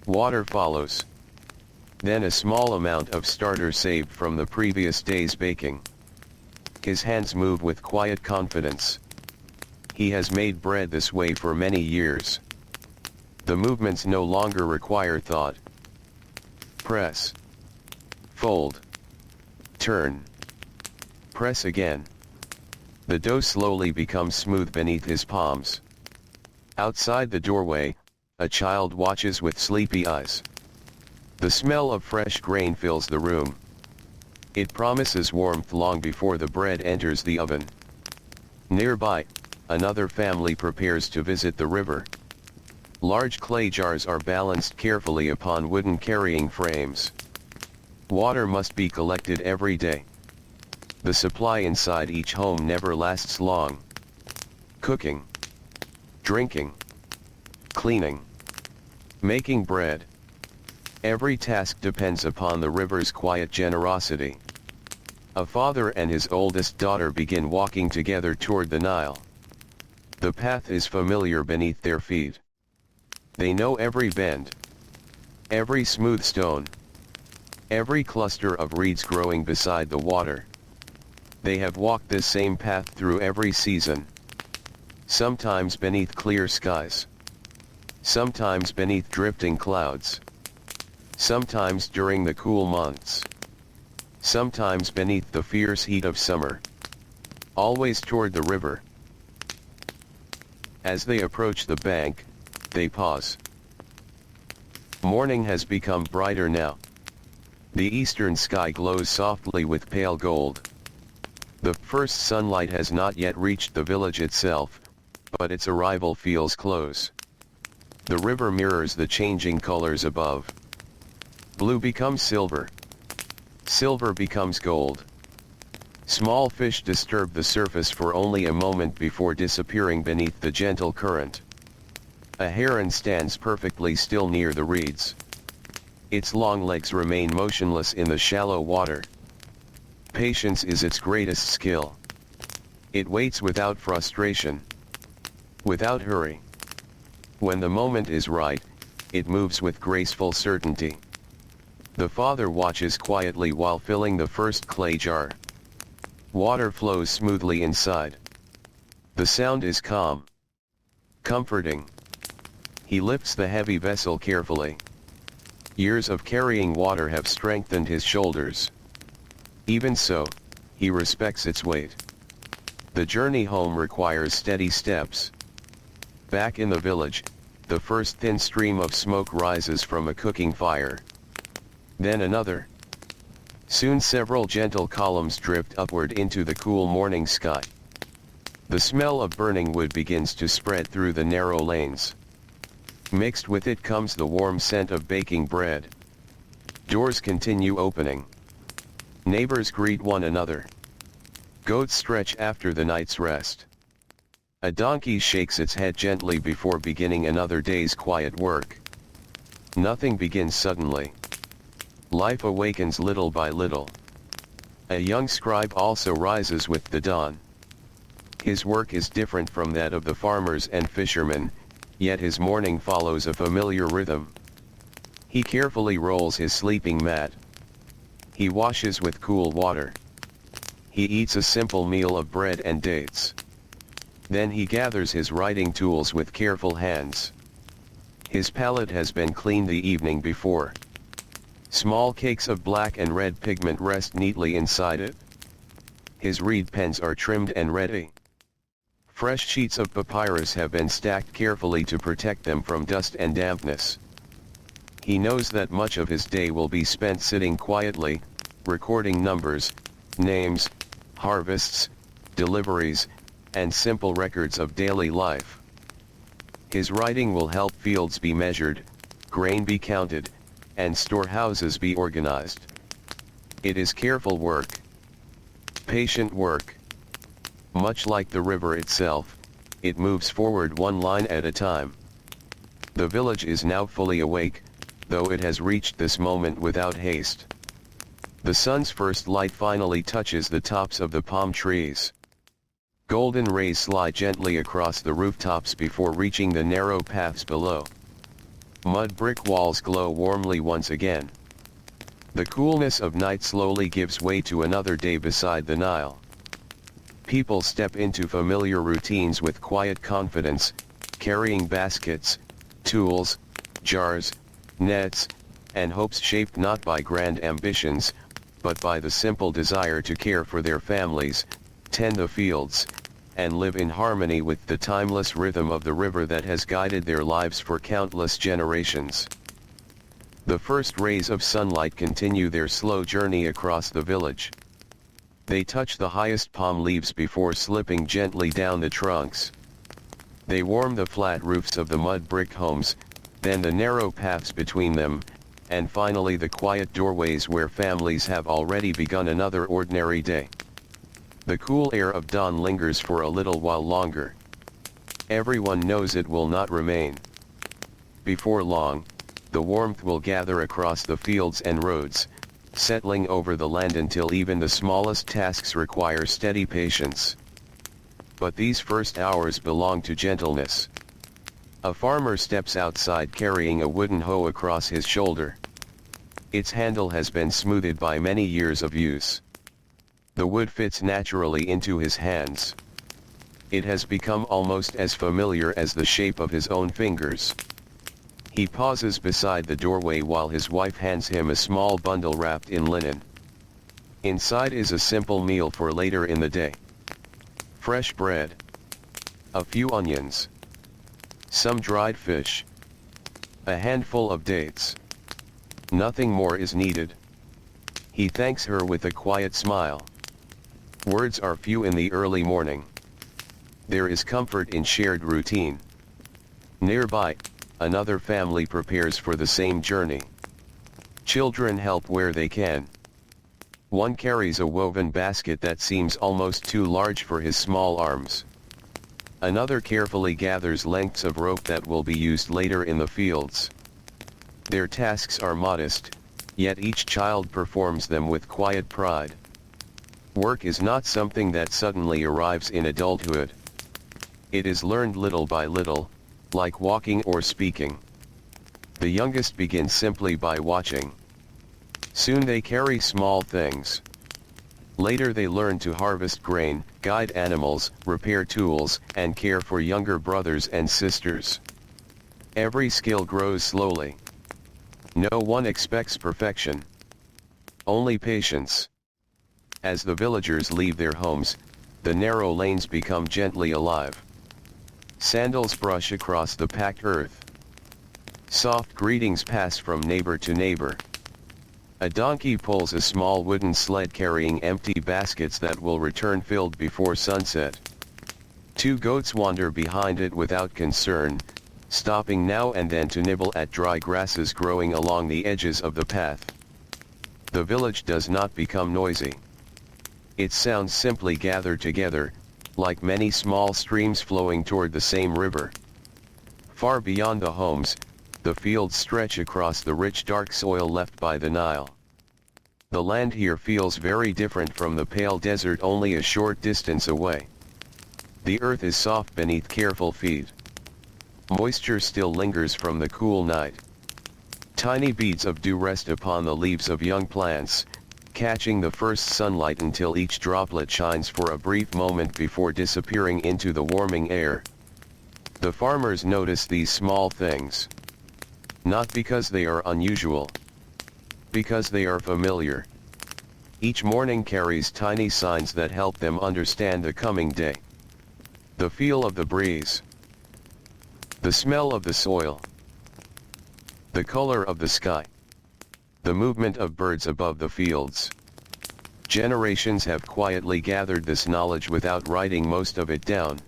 Water follows. Then a small amount of starter saved from the previous day's baking. His hands move with quiet confidence. He has made bread this way for many years. The movements no longer require thought. Press. Fold. Turn. Press again. The dough slowly becomes smooth beneath his palms. Outside the doorway, a child watches with sleepy eyes. The smell of fresh grain fills the room. It promises warmth long before the bread enters the oven. Nearby, another family prepares to visit the river. Large clay jars are balanced carefully upon wooden carrying frames. Water must be collected every day. The supply inside each home never lasts long. Cooking, drinking, cleaning, making bread. Every task depends upon the river's quiet generosity. A father and his oldest daughter begin walking together toward the Nile. The path is familiar beneath their feet. They know every bend, every smooth stone, every cluster of reeds growing beside the water. They have walked this same path through every season. Sometimes beneath clear skies. Sometimes beneath drifting clouds. Sometimes during the cool months. Sometimes beneath the fierce heat of summer. Always toward the river. As they approach the bank, they pause. Morning has become brighter now. The eastern sky glows softly with pale gold. The first sunlight has not yet reached the village itself, but its arrival feels close. The river mirrors the changing colors above. Blue becomes silver. Silver becomes gold. Small fish disturb the surface for only a moment before disappearing beneath the gentle current. A heron stands perfectly still near the reeds. Its long legs remain motionless in the shallow water. Patience is its greatest skill. It waits without frustration, without hurry. When the moment is right, it moves with graceful certainty. The father watches quietly while filling the first clay jar. Water flows smoothly inside. The sound is calm, comforting. He lifts the heavy vessel carefully. Years of carrying water have strengthened his shoulders. Even so, he respects its weight. The journey home requires steady steps. Back in the village, the first thin stream of smoke rises from a cooking fire. Then another. Soon several gentle columns drift upward into the cool morning sky. The smell of burning wood begins to spread through the narrow lanes. Mixed with it comes the warm scent of baking bread. Doors continue opening. Neighbors greet one another. Goats stretch after the night's rest. A donkey shakes its head gently before beginning another day's quiet work. Nothing begins suddenly. Life awakens little by little. A young scribe also rises with the dawn. His work is different from that of the farmers and fishermen, yet his morning follows a familiar rhythm. He carefully rolls his sleeping mat. He washes with cool water. He eats a simple meal of bread and dates. Then he gathers his writing tools with careful hands. His palette has been cleaned the evening before. Small cakes of black and red pigment rest neatly inside it. His reed pens are trimmed and ready. Fresh sheets of papyrus have been stacked carefully to protect them from dust and dampness. He knows that much of his day will be spent sitting quietly, recording numbers, names, harvests, deliveries, and simple records of daily life. His writing will help fields be measured, grain be counted, and storehouses be organized. It is careful work. Patient work. Much like the river itself, it moves forward one line at a time. The village is now fully awake, though it has reached this moment without haste. The sun's first light finally touches the tops of the palm trees. Golden rays slide gently across the rooftops before reaching the narrow paths below. Mud brick walls glow warmly once again. The coolness of night slowly gives way to another day beside the Nile. People step into familiar routines with quiet confidence, carrying baskets, tools, jars, nets, and hopes shaped not by grand ambitions, but by the simple desire to care for their families, tend the fields, and live in harmony with the timeless rhythm of the river that has guided their lives for countless generations. The first rays of sunlight continue their slow journey across the village. They touch the highest palm leaves before slipping gently down the trunks. They warm the flat roofs of the mud brick homes, then the narrow paths between them, and finally the quiet doorways where families have already begun another ordinary day. The cool air of dawn lingers for a little while longer. Everyone knows it will not remain. Before long, the warmth will gather across the fields and roads, settling over the land until even the smallest tasks require steady patience. But these first hours belong to gentleness. A farmer steps outside carrying a wooden hoe across his shoulder. Its handle has been smoothed by many years of use. The wood fits naturally into his hands. It has become almost as familiar as the shape of his own fingers. He pauses beside the doorway while his wife hands him a small bundle wrapped in linen. Inside is a simple meal for later in the day. Fresh bread. A few onions. Some dried fish. A handful of dates. Nothing more is needed. He thanks her with a quiet smile. Words are few in the early morning. There is comfort in shared routine. Nearby, another family prepares for the same journey. Children help where they can. One carries a woven basket that seems almost too large for his small arms. Another carefully gathers lengths of rope that will be used later in the fields. Their tasks are modest, yet each child performs them with quiet pride. Work is not something that suddenly arrives in adulthood. It is learned little by little, like walking or speaking. The youngest begins simply by watching. Soon they carry small things. Later they learn to harvest grain, guide animals, repair tools, and care for younger brothers and sisters. Every skill grows slowly. No one expects perfection. Only patience. As the villagers leave their homes, the narrow lanes become gently alive. Sandals brush across the packed earth. Soft greetings pass from neighbor to neighbor. A donkey pulls a small wooden sled carrying empty baskets that will return filled before sunset. Two goats wander behind it without concern, stopping now and then to nibble at dry grasses growing along the edges of the path. The village does not become noisy. Its sounds simply gather together, like many small streams flowing toward the same river. Far beyond the homes, the fields stretch across the rich dark soil left by the Nile. The land here feels very different from the pale desert only a short distance away. The earth is soft beneath careful feet. Moisture still lingers from the cool night. Tiny beads of dew rest upon the leaves of young plants, catching the first sunlight until each droplet shines for a brief moment before disappearing into the warming air. The farmers notice these small things. Not because they are unusual. Because they are familiar. Each morning carries tiny signs that help them understand the coming day. The feel of the breeze. The smell of the soil. The color of the sky. The movement of birds above the fields. Generations have quietly gathered this knowledge without writing most of it down.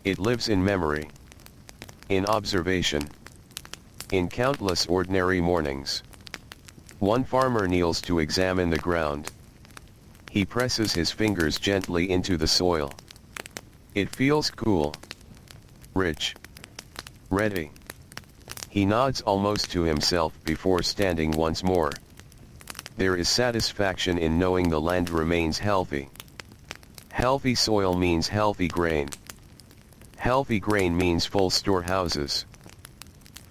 It lives in memory. In observation. In countless ordinary mornings. One farmer kneels to examine the ground. He presses his fingers gently into the soil. It feels cool. Rich. Ready. He nods almost to himself before standing once more. There is satisfaction in knowing the land remains healthy. Healthy soil means healthy grain. Healthy grain means full storehouses.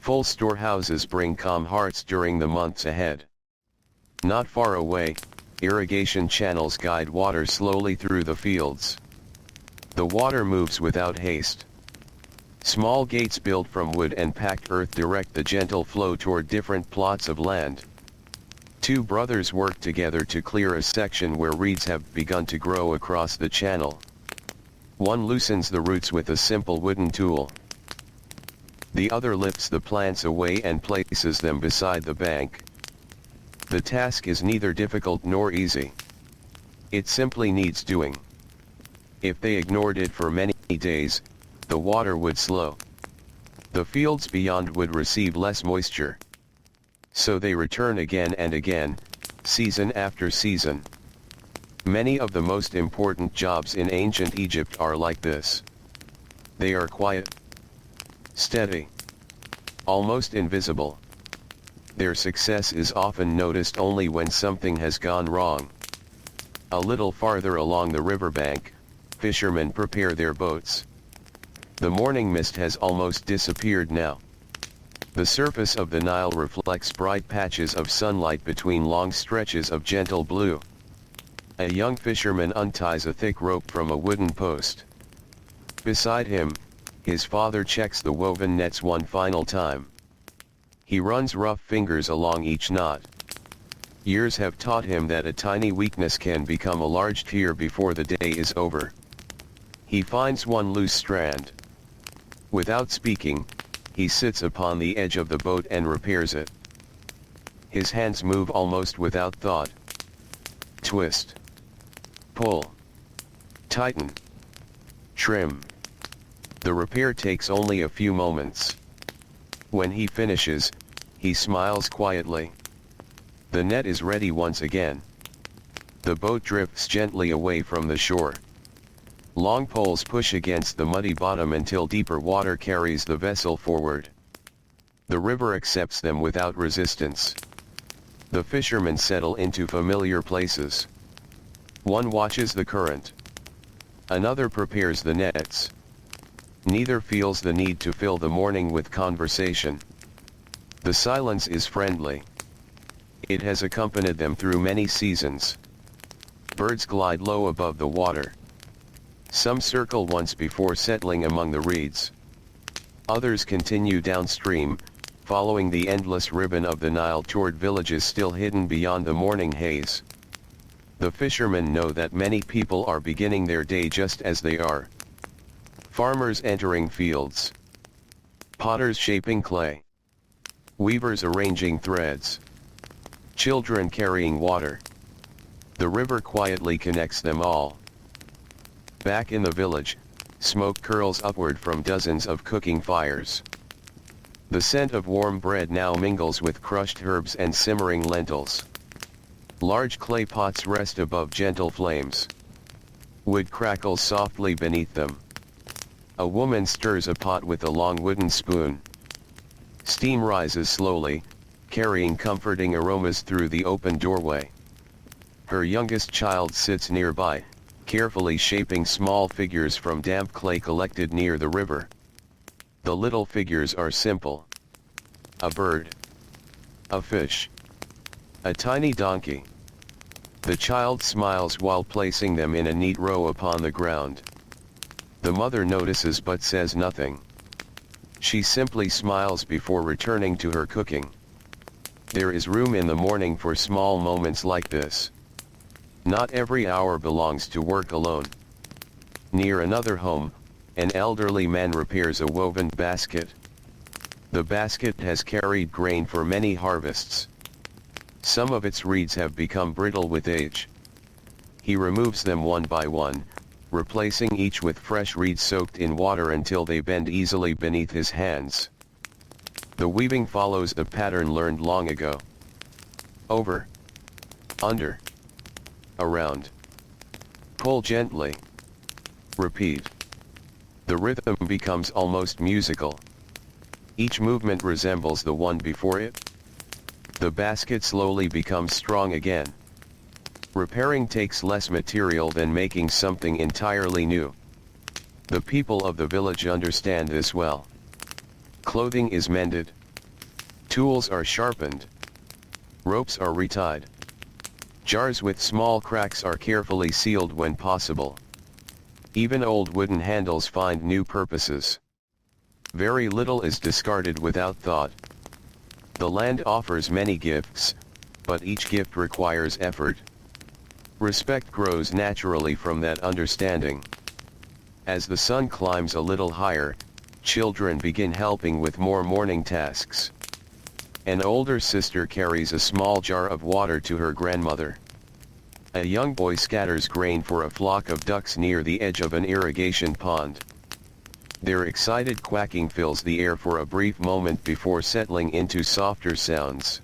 Full storehouses bring calm hearts during the months ahead. Not far away, irrigation channels guide water slowly through the fields. The water moves without haste. Small gates built from wood and packed earth direct the gentle flow toward different plots of land. Two brothers work together to clear a section where reeds have begun to grow across the channel. One loosens the roots with a simple wooden tool. The other lifts the plants away and places them beside the bank. The task is neither difficult nor easy. It simply needs doing. If they ignored it for many days, the water would slow. The fields beyond would receive less moisture. So they return again and again, season after season. Many of the most important jobs in ancient Egypt are like this. They are quiet, steady, almost invisible. Their success is often noticed only when something has gone wrong. A little farther along the riverbank, fishermen prepare their boats. The morning mist has almost disappeared now. The surface of the Nile reflects bright patches of sunlight between long stretches of gentle blue. A young fisherman unties a thick rope from a wooden post. Beside him, his father checks the woven nets one final time. He runs rough fingers along each knot. Years have taught him that a tiny weakness can become a large tear before the day is over. He finds one loose strand. Without speaking, he sits upon the edge of the boat and repairs it. His hands move almost without thought. Twist. Pull. Tighten. Trim. The repair takes only a few moments. When he finishes, he smiles quietly. The net is ready once again. The boat drifts gently away from the shore. Long poles push against the muddy bottom until deeper water carries the vessel forward. The river accepts them without resistance. The fishermen settle into familiar places. One watches the current. Another prepares the nets. Neither feels the need to fill the morning with conversation. The silence is friendly. It has accompanied them through many seasons. Birds glide low above the water. Some circle once before settling among the reeds. Others continue downstream, following the endless ribbon of the Nile toward villages still hidden beyond the morning haze. The fishermen know that many people are beginning their day just as they are. Farmers entering fields. Potters shaping clay. Weavers arranging threads. Children carrying water. The river quietly connects them all. Back in the village, smoke curls upward from dozens of cooking fires. The scent of warm bread now mingles with crushed herbs and simmering lentils. Large clay pots rest above gentle flames. Wood crackles softly beneath them. A woman stirs a pot with a long wooden spoon. Steam rises slowly, carrying comforting aromas through the open doorway. Her youngest child sits nearby, carefully shaping small figures from damp clay collected near the river. The little figures are simple. A bird. A fish. A tiny donkey. The child smiles while placing them in a neat row upon the ground. The mother notices but says nothing. She simply smiles before returning to her cooking. There is room in the morning for small moments like this. Not every hour belongs to work alone. Near another home, an elderly man repairs a woven basket. The basket has carried grain for many harvests. Some of its reeds have become brittle with age. He removes them one by one, replacing each with fresh reeds soaked in water until they bend easily beneath his hands. The weaving follows the pattern learned long ago. Over. Under. Around. Pull gently. Repeat. The rhythm becomes almost musical. Each movement resembles the one before it. The basket slowly becomes strong again. Repairing takes less material than making something entirely new. The people of the village understand this well. Clothing is mended. Tools are sharpened. Ropes are retied. Jars with small cracks are carefully sealed when possible. Even old wooden handles find new purposes. Very little is discarded without thought. The land offers many gifts, but each gift requires effort. Respect grows naturally from that understanding. As the sun climbs a little higher, children begin helping with more morning tasks. An older sister carries a small jar of water to her grandmother. A young boy scatters grain for a flock of ducks near the edge of an irrigation pond. Their excited quacking fills the air for a brief moment before settling into softer sounds.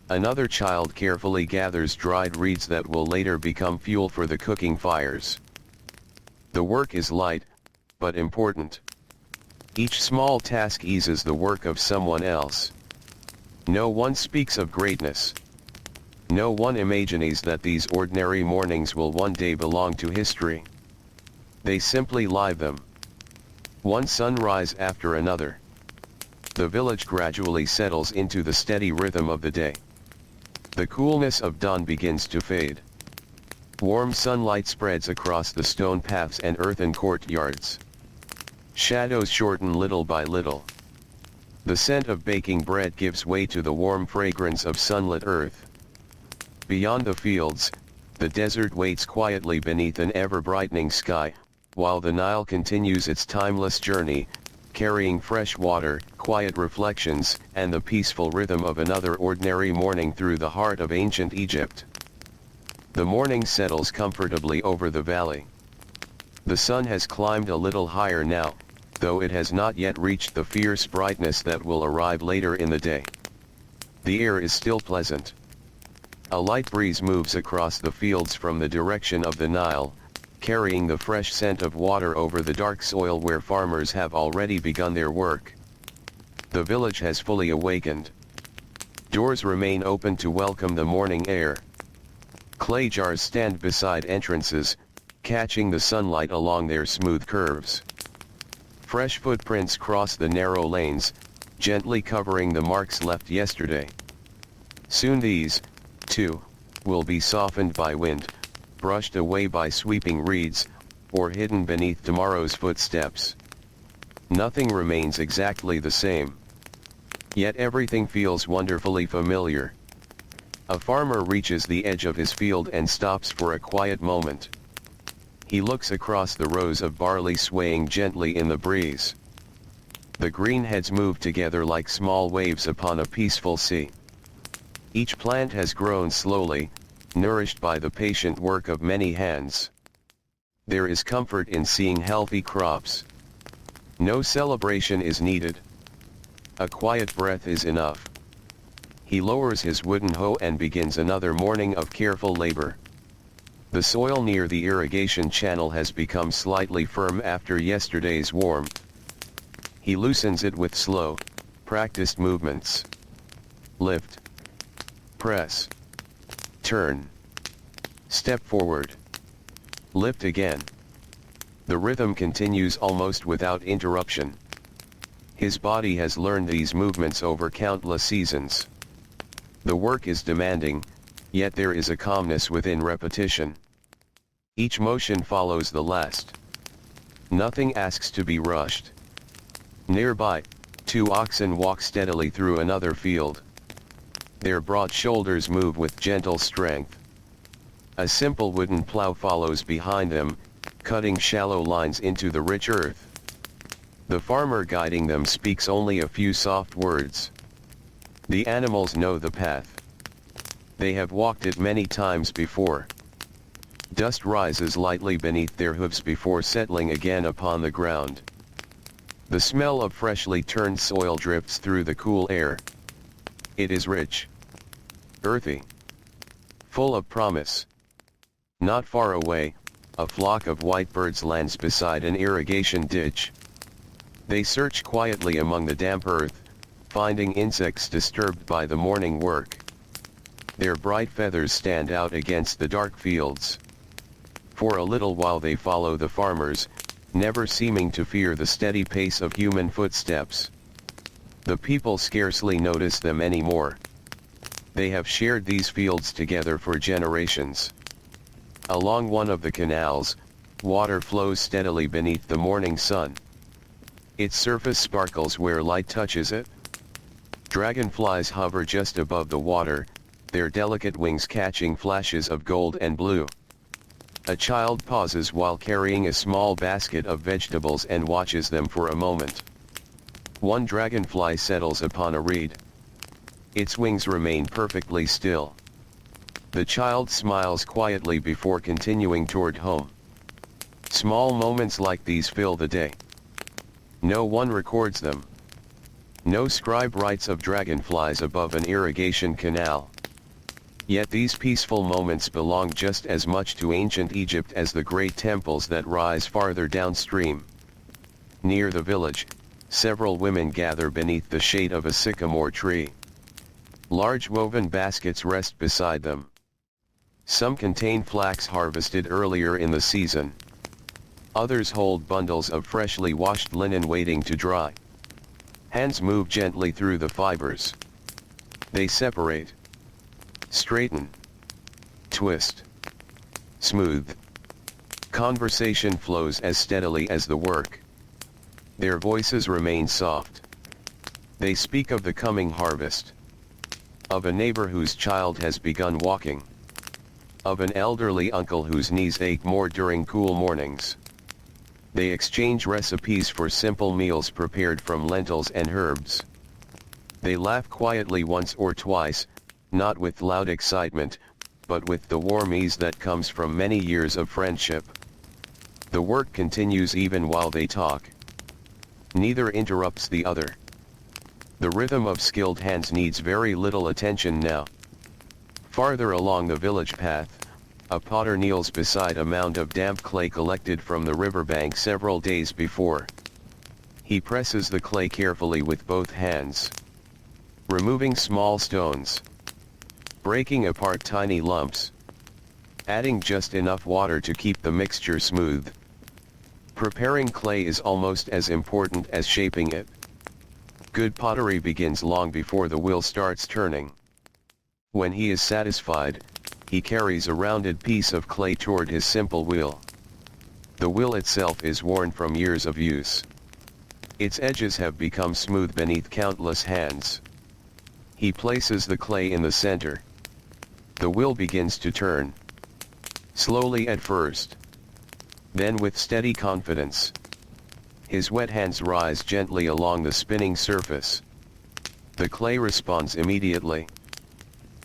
Another child carefully gathers dried reeds that will later become fuel for the cooking fires. The work is light, but important. Each small task eases the work of someone else. No one speaks of greatness. No one imagines that these ordinary mornings will one day belong to history. They simply live them. One sunrise after another. The village gradually settles into the steady rhythm of the day. The coolness of dawn begins to fade. Warm sunlight spreads across the stone paths and earthen courtyards. Shadows shorten little by little. The scent of baking bread gives way to the warm fragrance of sunlit earth. Beyond the fields, the desert waits quietly beneath an ever-brightening sky, while the Nile continues its timeless journey, carrying fresh water, quiet reflections, and the peaceful rhythm of another ordinary morning through the heart of ancient Egypt. The morning settles comfortably over the valley. The sun has climbed a little higher now, though it has not yet reached the fierce brightness that will arrive later in the day. The air is still pleasant. A light breeze moves across the fields from the direction of the Nile, carrying the fresh scent of water over the dark soil where farmers have already begun their work. The village has fully awakened. Doors remain open to welcome the morning air. Clay jars stand beside entrances, catching the sunlight along their smooth curves. Fresh footprints cross the narrow lanes, gently covering the marks left yesterday. Soon these, too, will be softened by wind, brushed away by sweeping reeds, or hidden beneath tomorrow's footsteps. Nothing remains exactly the same. Yet everything feels wonderfully familiar. A farmer reaches the edge of his field and stops for a quiet moment. He looks across the rows of barley swaying gently in the breeze. The green heads move together like small waves upon a peaceful sea. Each plant has grown slowly, nourished by the patient work of many hands. There is comfort in seeing healthy crops. No celebration is needed. A quiet breath is enough. He lowers his wooden hoe and begins another morning of careful labor. The soil near the irrigation channel has become slightly firm after yesterday's warmth. He loosens it with slow, practiced movements. Lift. Press. Turn. Step forward. Lift again. The rhythm continues almost without interruption. His body has learned these movements over countless seasons. The work is demanding, yet there is a calmness within repetition. Each motion follows the last. Nothing asks to be rushed. Nearby, 2 oxen walk steadily through another field. Their broad shoulders move with gentle strength. A simple wooden plow follows behind them, cutting shallow lines into the rich earth. The farmer guiding them speaks only a few soft words. The animals know the path. They have walked it many times before. Dust rises lightly beneath their hooves before settling again upon the ground. The smell of freshly turned soil drifts through the cool air. It is rich, earthy, full of promise. Not far away, a flock of white birds lands beside an irrigation ditch. They search quietly among the damp earth, finding insects disturbed by the morning work. Their bright feathers stand out against the dark fields. For a little while they follow the farmers, never seeming to fear the steady pace of human footsteps. The people scarcely notice them anymore. They have shared these fields together for generations. Along one of the canals, water flows steadily beneath the morning sun. Its surface sparkles where light touches it. Dragonflies hover just above the water, their delicate wings catching flashes of gold and blue. A child pauses while carrying a small basket of vegetables and watches them for a moment. One dragonfly settles upon a reed. Its wings remain perfectly still. The child smiles quietly before continuing toward home. Small moments like these fill the day. No one records them. No scribe writes of dragonflies above an irrigation canal. Yet these peaceful moments belong just as much to ancient Egypt as the great temples that rise farther downstream. Near the village, several women gather beneath the shade of a sycamore tree. Large woven baskets rest beside them. Some contain flax harvested earlier in the season. Others hold bundles of freshly washed linen waiting to dry. Hands move gently through the fibers. They separate, straighten, twist, smooth. Conversation flows as steadily as the work. Their voices remain soft. They speak of the coming harvest. Of a neighbor whose child has begun walking. Of an elderly uncle whose knees ache more during cool mornings. They exchange recipes for simple meals prepared from lentils and herbs. They laugh quietly once or twice, not with loud excitement, but with the warm ease that comes from many years of friendship. The work continues even while they talk. Neither interrupts the other. The rhythm of skilled hands needs very little attention now. Farther along the village path, a potter kneels beside a mound of damp clay collected from the riverbank several days before. He presses the clay carefully with both hands, removing small stones, breaking apart tiny lumps, adding just enough water to keep the mixture smooth. Preparing clay is almost as important as shaping it. Good pottery begins long before the wheel starts turning. When he is satisfied, he carries a rounded piece of clay toward his simple wheel. The wheel itself is worn from years of use. Its edges have become smooth beneath countless hands. He places the clay in the center. The wheel begins to turn. Slowly at first. Then with steady confidence. His wet hands rise gently along the spinning surface. The clay responds immediately.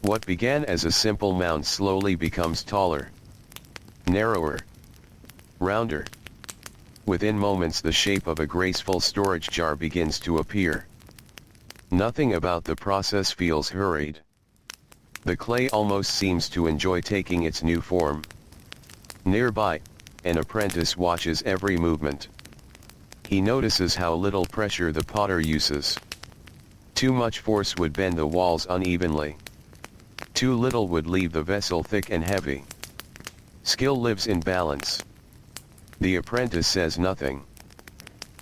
What began as a simple mound slowly becomes taller, narrower, rounder. Within moments the shape of a graceful storage jar begins to appear. Nothing about the process feels hurried. The clay almost seems to enjoy taking its new form. Nearby, an apprentice watches every movement. He notices how little pressure the potter uses. Too much force would bend the walls unevenly. Too little would leave the vessel thick and heavy. Skill lives in balance. The apprentice says nothing.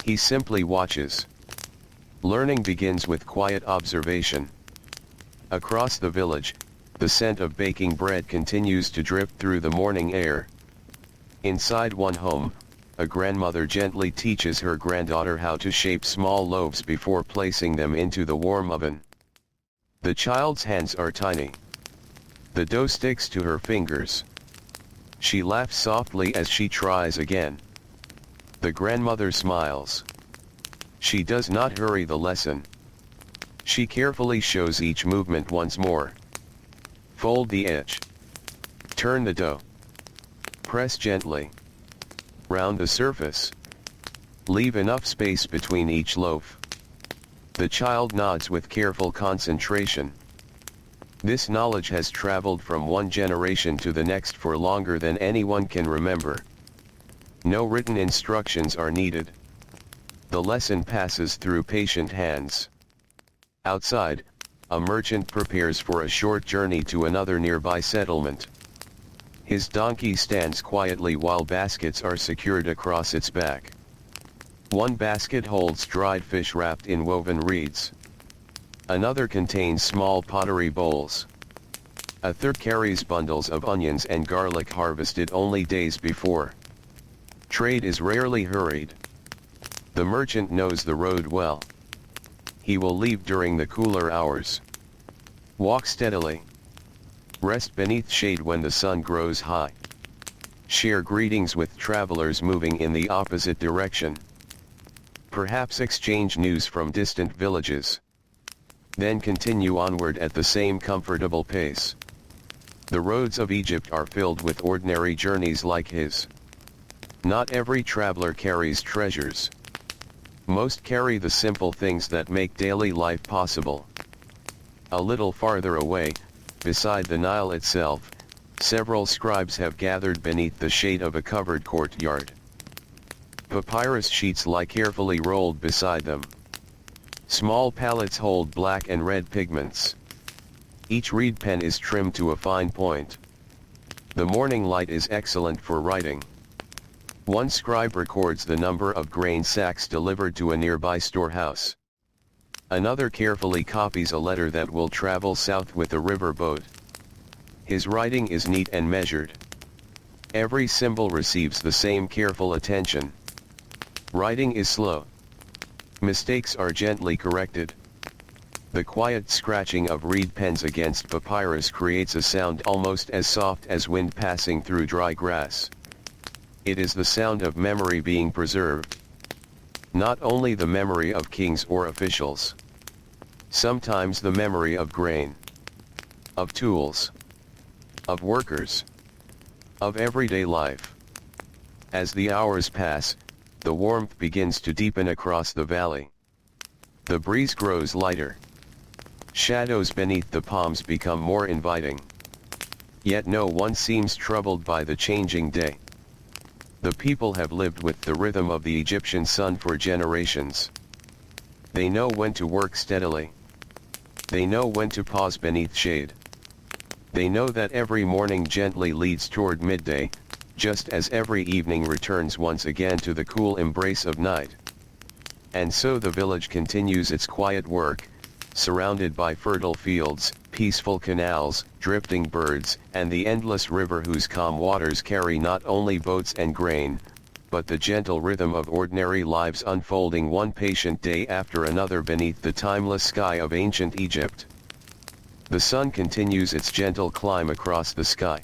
He simply watches. Learning begins with quiet observation. Across the village, the scent of baking bread continues to drip through the morning air. Inside one home, a grandmother gently teaches her granddaughter how to shape small loaves before placing them into the warm oven. The child's hands are tiny. The dough sticks to her fingers. She laughs softly as she tries again. The grandmother smiles. She does not hurry the lesson. She carefully shows each movement once more. Fold the edge. Turn the dough. Press gently. Round the surface. Leave enough space between each loaf. The child nods with careful concentration. This knowledge has traveled from one generation to the next for longer than anyone can remember. No written instructions are needed. The lesson passes through patient hands. Outside, a merchant prepares for a short journey to another nearby settlement. His donkey stands quietly while baskets are secured across its back. One basket holds dried fish wrapped in woven reeds. Another contains small pottery bowls. A third carries bundles of onions and garlic harvested only days before. Trade is rarely hurried. The merchant knows the road well. He will leave during the cooler hours. Walk steadily. Rest beneath shade when the sun grows high. Share greetings with travelers moving in the opposite direction. Perhaps exchange news from distant villages. Then continue onward at the same comfortable pace. The roads of Egypt are filled with ordinary journeys like his. Not every traveler carries treasures. Most carry the simple things that make daily life possible. A little farther away, beside the Nile itself, several scribes have gathered beneath the shade of a covered courtyard. Papyrus sheets lie carefully rolled beside them. Small palettes hold black and red pigments. Each reed pen is trimmed to a fine point. The morning light is excellent for writing. One scribe records the number of grain sacks delivered to a nearby storehouse. Another carefully copies a letter that will travel south with a river boat. His writing is neat and measured. Every symbol receives the same careful attention. Writing is slow. Mistakes are gently corrected. The quiet scratching of reed pens against papyrus creates a sound almost as soft as wind passing through dry grass. It is the sound of memory being preserved. Not only the memory of kings or officials. Sometimes the memory of grain. Of tools. Of workers. Of everyday life. As the hours pass, the warmth begins to deepen across the valley. The breeze grows lighter. Shadows beneath the palms become more inviting. Yet no one seems troubled by the changing day. The people have lived with the rhythm of the Egyptian sun for generations. They know when to work steadily. They know when to pause beneath shade. They know that every morning gently leads toward midday, just as every evening returns once again to the cool embrace of night. And so the village continues its quiet work, surrounded by fertile fields, peaceful canals, drifting birds, and the endless river whose calm waters carry not only boats and grain, but the gentle rhythm of ordinary lives unfolding one patient day after another beneath the timeless sky of ancient Egypt. The sun continues its gentle climb across the sky.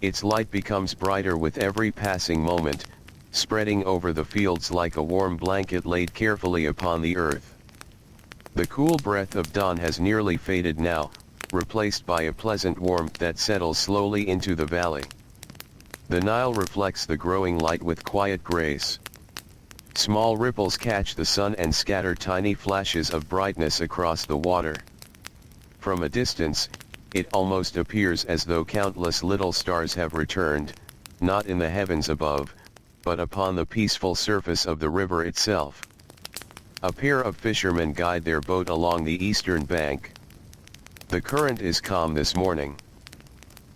Its light becomes brighter with every passing moment, spreading over the fields like a warm blanket laid carefully upon the earth. The cool breath of dawn has nearly faded now, replaced by a pleasant warmth that settles slowly into the valley. The Nile reflects the growing light with quiet grace. Small ripples catch the sun and scatter tiny flashes of brightness across the water. From a distance, it almost appears as though countless little stars have returned, not in the heavens above, but upon the peaceful surface of the river itself. A pair of fishermen guide their boat along the eastern bank. The current is calm this morning.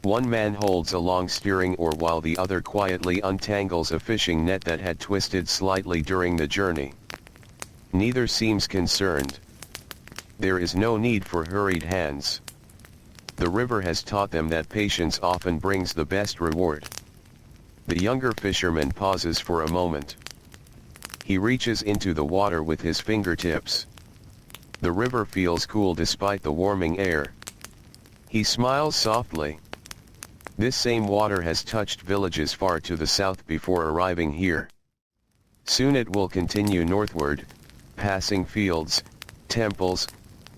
One man holds a long steering oar while the other quietly untangles a fishing net that had twisted slightly during the journey. Neither seems concerned. There is no need for hurried hands. The river has taught them that patience often brings the best reward. The younger fisherman pauses for a moment. He reaches into the water with his fingertips. The river feels cool despite the warming air. He smiles softly. This same water has touched villages far to the south before arriving here. Soon it will continue northward, passing fields, temples,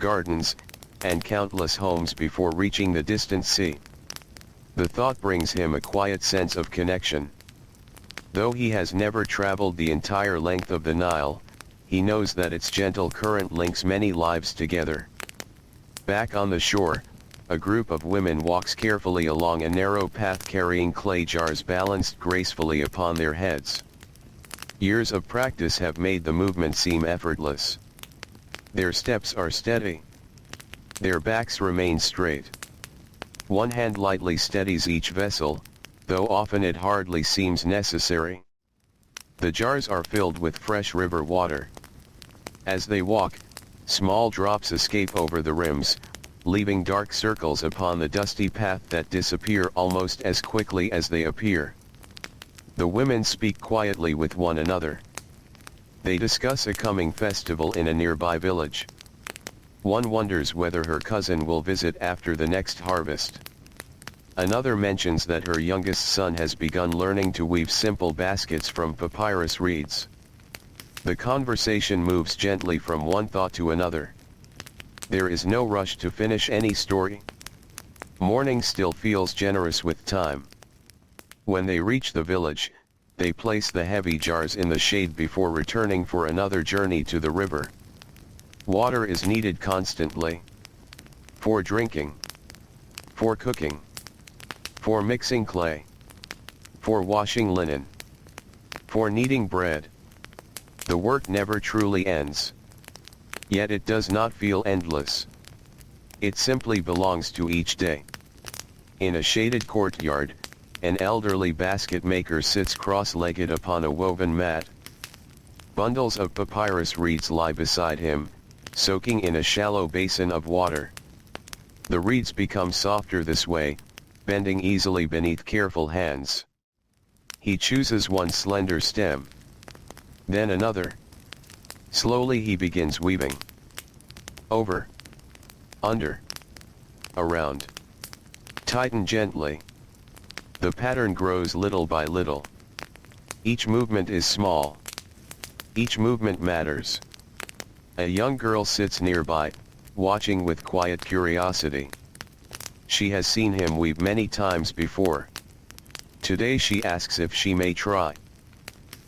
gardens, and countless homes before reaching the distant sea. The thought brings him a quiet sense of connection. Though he has never traveled the entire length of the Nile, he knows that its gentle current links many lives together. Back on the shore, a group of women walks carefully along a narrow path carrying clay jars balanced gracefully upon their heads. Years of practice have made the movement seem effortless. Their steps are steady. Their backs remain straight. One hand lightly steadies each vessel, though often it hardly seems necessary. The jars are filled with fresh river water. As they walk, small drops escape over the rims, leaving dark circles upon the dusty path that disappear almost as quickly as they appear. The women speak quietly with one another. They discuss a coming festival in a nearby village. One wonders whether her cousin will visit after the next harvest. Another mentions that her youngest son has begun learning to weave simple baskets from papyrus reeds. The conversation moves gently from one thought to another. There is no rush to finish any story. Morning still feels generous with time. When they reach the village, they place the heavy jars in the shade before returning for another journey to the river. Water is needed constantly. For drinking. For cooking. For mixing clay. For washing linen. For kneading bread. The work never truly ends. Yet it does not feel endless. It simply belongs to each day. In a shaded courtyard, an elderly basket maker sits cross-legged upon a woven mat. Bundles of papyrus reeds lie beside him, soaking in a shallow basin of water. The reeds become softer this way, bending easily beneath careful hands. He chooses one slender stem. Then another. Slowly he begins weaving. Over. Under. Around. Tighten gently. The pattern grows little by little. Each movement is small. Each movement matters. A young girl sits nearby, watching with quiet curiosity. She has seen him weave many times before. Today she asks if she may try.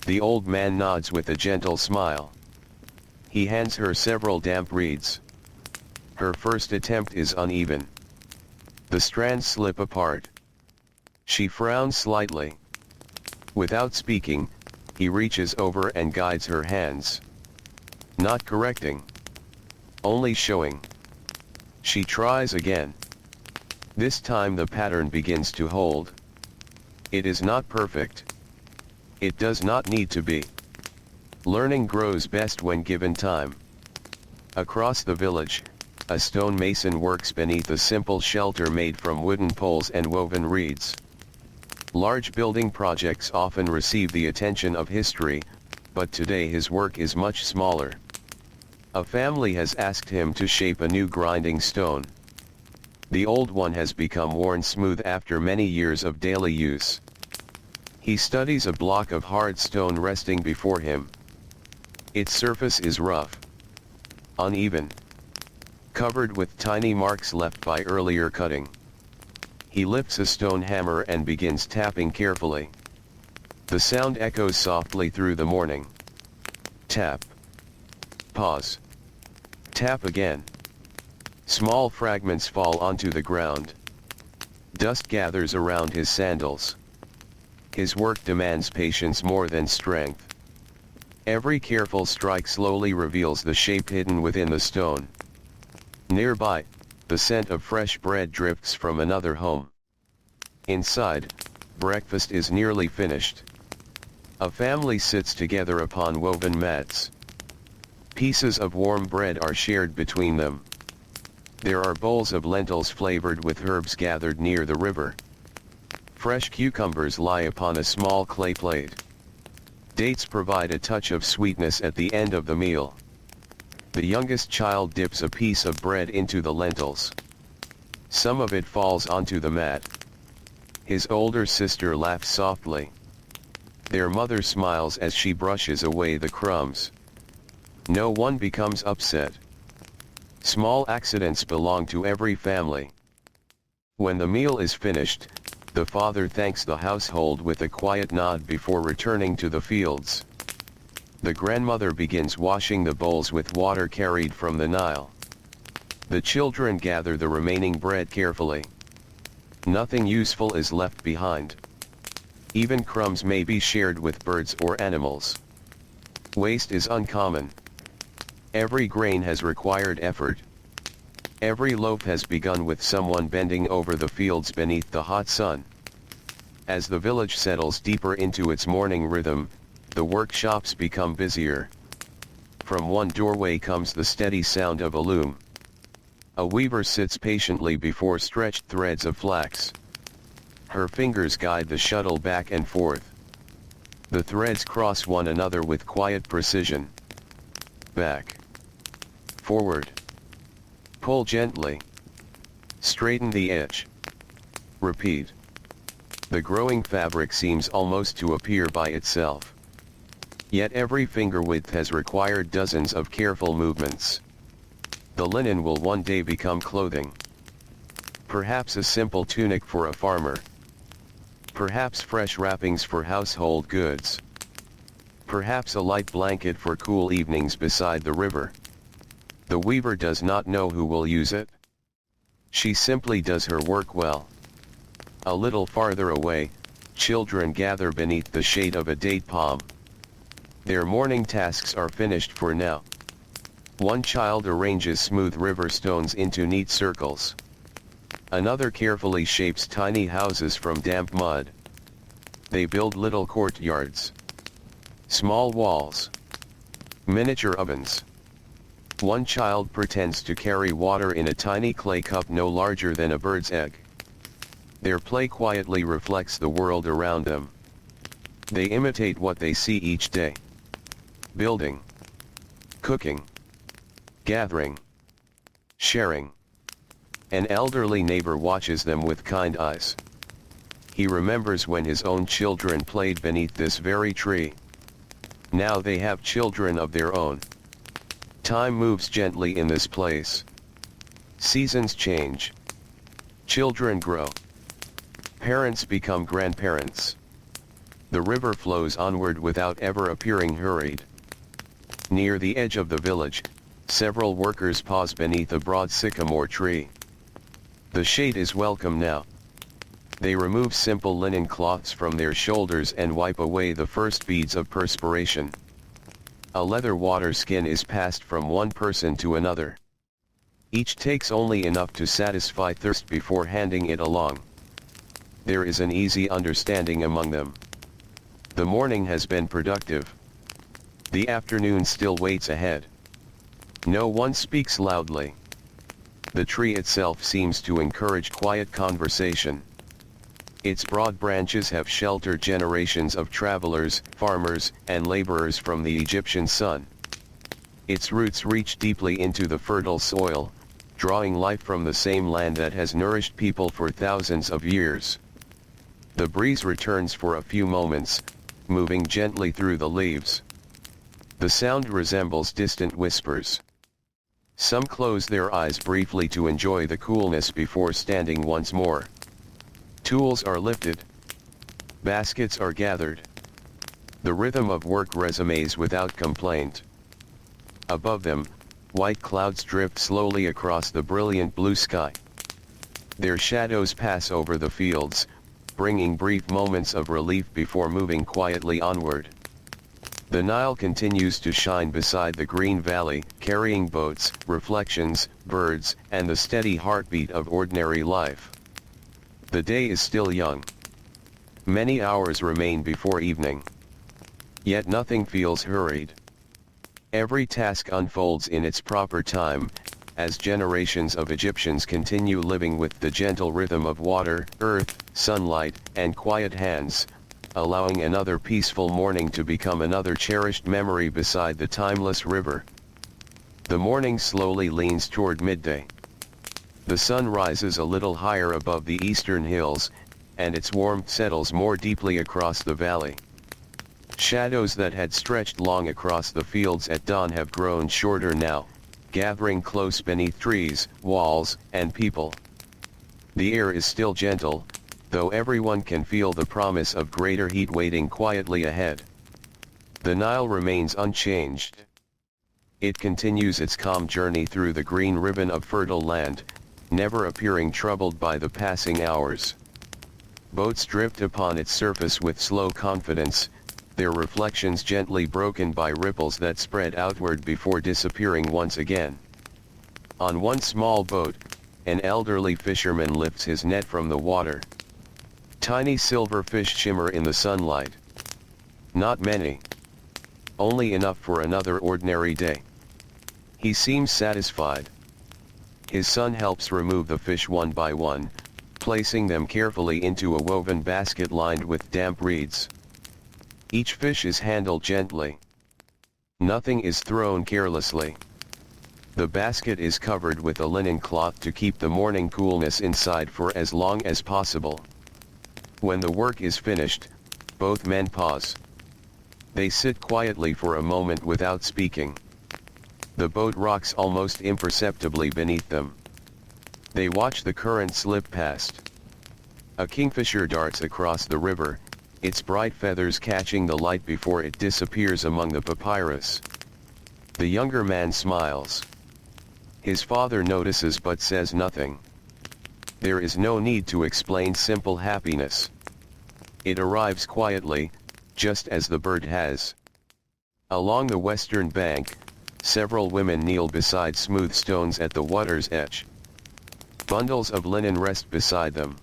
The old man nods with a gentle smile. He hands her several damp reeds. Her first attempt is uneven. The strands slip apart. She frowns slightly. Without speaking, he reaches over and guides her hands. Not correcting. Only showing. She tries again. This time the pattern begins to hold. It is not perfect. It does not need to be. Learning grows best when given time. Across the village, a stone mason works beneath a simple shelter made from wooden poles and woven reeds. Large building projects often receive the attention of history, but today his work is much smaller. A family has asked him to shape a new grinding stone. The old one has become worn smooth after many years of daily use. He studies a block of hard stone resting before him. Its surface is rough, uneven, covered with tiny marks left by earlier cutting. He lifts a stone hammer and begins tapping carefully. The sound echoes softly through the morning. Tap. Pause. Tap again. Small fragments fall onto the ground. Dust gathers around his sandals. His work demands patience more than strength. Every careful strike slowly reveals the shape hidden within the stone. Nearby, the scent of fresh bread drifts from another home. Inside, breakfast is nearly finished. A family sits together upon woven mats. Pieces of warm bread are shared between them. There are bowls of lentils flavored with herbs gathered near the river. Fresh cucumbers lie upon a small clay plate. Dates provide a touch of sweetness at the end of the meal. The youngest child dips a piece of bread into the lentils. Some of it falls onto the mat. His older sister laughs softly. Their mother smiles as she brushes away the crumbs. No one becomes upset. Small accidents belong to every family. When the meal is finished, the father thanks the household with a quiet nod before returning to the fields. The grandmother begins washing the bowls with water carried from the Nile. The children gather the remaining bread carefully. Nothing useful is left behind. Even crumbs may be shared with birds or animals. Waste is uncommon. Every grain has required effort. Every loaf has begun with someone bending over the fields beneath the hot sun. As the village settles deeper into its morning rhythm, the workshops become busier. From one doorway comes the steady sound of a loom. A weaver sits patiently before stretched threads of flax. Her fingers guide the shuttle back and forth. The threads cross one another with quiet precision. Back. Forward. Pull gently. Straighten the edge. Repeat. The growing fabric seems almost to appear by itself. Yet every finger width has required dozens of careful movements. The linen will one day become clothing. Perhaps a simple tunic for a farmer. Perhaps fresh wrappings for household goods. Perhaps a light blanket for cool evenings beside the river. The weaver does not know who will use it. She simply does her work well. A little farther away, children gather beneath the shade of a date palm. Their morning tasks are finished for now. One child arranges smooth river stones into neat circles. Another carefully shapes tiny houses from damp mud. They build little courtyards. Small walls. Miniature ovens. One child pretends to carry water in a tiny clay cup no larger than a bird's egg. Their play quietly reflects the world around them. They imitate what they see each day. Building. Cooking. Gathering. Sharing. An elderly neighbor watches them with kind eyes. He remembers when his own children played beneath this very tree. Now they have children of their own. Time moves gently in this place. Seasons change. Children grow. Parents become grandparents. The river flows onward without ever appearing hurried. Near the edge of the village, several workers pause beneath a broad sycamore tree. The shade is welcome now. They remove simple linen cloths from their shoulders and wipe away the first beads of perspiration. A leather water skin is passed from one person to another. Each takes only enough to satisfy thirst before handing it along. There is an easy understanding among them. The morning has been productive. The afternoon still waits ahead. No one speaks loudly. The tree itself seems to encourage quiet conversation. Its broad branches have sheltered generations of travelers, farmers, and laborers from the Egyptian sun. Its roots reach deeply into the fertile soil, drawing life from the same land that has nourished people for thousands of years. The breeze returns for a few moments, moving gently through the leaves. The sound resembles distant whispers. Some close their eyes briefly to enjoy the coolness before standing once more. Tools are lifted. Baskets are gathered. The rhythm of work resonates without complaint. Above them, white clouds drift slowly across the brilliant blue sky. Their shadows pass over the fields, bringing brief moments of relief before moving quietly onward. The Nile continues to shine beside the green valley, carrying boats, reflections, birds, and the steady heartbeat of ordinary life. The day is still young. Many hours remain before evening. Yet nothing feels hurried. Every task unfolds in its proper time, as generations of Egyptians continue living with the gentle rhythm of water, earth, sunlight, and quiet hands, allowing another peaceful morning to become another cherished memory beside the timeless river. The morning slowly leans toward midday. The sun rises a little higher above the eastern hills, and its warmth settles more deeply across the valley. Shadows that had stretched long across the fields at dawn have grown shorter now, gathering close beneath trees, walls, and people. The air is still gentle, though everyone can feel the promise of greater heat waiting quietly ahead. The Nile remains unchanged. It continues its calm journey through the green ribbon of fertile land, never appearing troubled by the passing hours. Boats drift upon its surface with slow confidence, their reflections gently broken by ripples that spread outward before disappearing once again. On one small boat, an elderly fisherman lifts his net from the water. Tiny silver fish shimmer in the sunlight. Not many. Only enough for another ordinary day. He seems satisfied. His son helps remove the fish one by one, placing them carefully into a woven basket lined with damp reeds. Each fish is handled gently. Nothing is thrown carelessly. The basket is covered with a linen cloth to keep the morning coolness inside for as long as possible. When the work is finished, both men pause. They sit quietly for a moment without speaking. The boat rocks almost imperceptibly beneath them. They watch the current slip past. A kingfisher darts across the river, its bright feathers catching the light before it disappears among the papyrus. The younger man smiles. His father notices but says nothing. There is no need to explain simple happiness. It arrives quietly, just as the bird has. Along the western bank, several women kneel beside smooth stones at the water's edge. Bundles of linen rest beside them.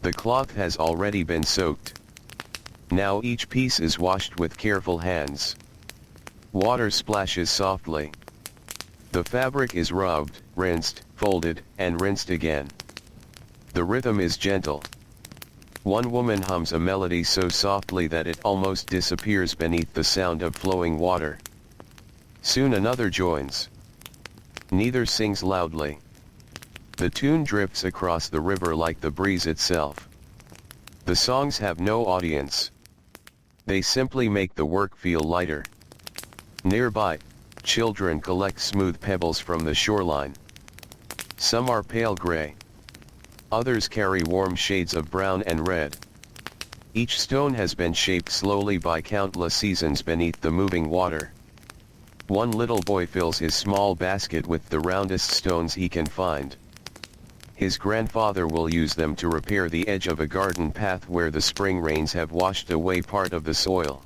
The cloth has already been soaked. Now each piece is washed with careful hands. Water splashes softly. The fabric is rubbed, rinsed, folded, and rinsed again. The rhythm is gentle. One woman hums a melody so softly that it almost disappears beneath the sound of flowing water. Soon another joins. Neither sings loudly. The tune drifts across the river like the breeze itself. The songs have no audience. They simply make the work feel lighter. Nearby, children collect smooth pebbles from the shoreline. Some are pale gray. Others carry warm shades of brown and red. Each stone has been shaped slowly by countless seasons beneath the moving water. One little boy fills his small basket with the roundest stones he can find. His grandfather will use them to repair the edge of a garden path where the spring rains have washed away part of the soil.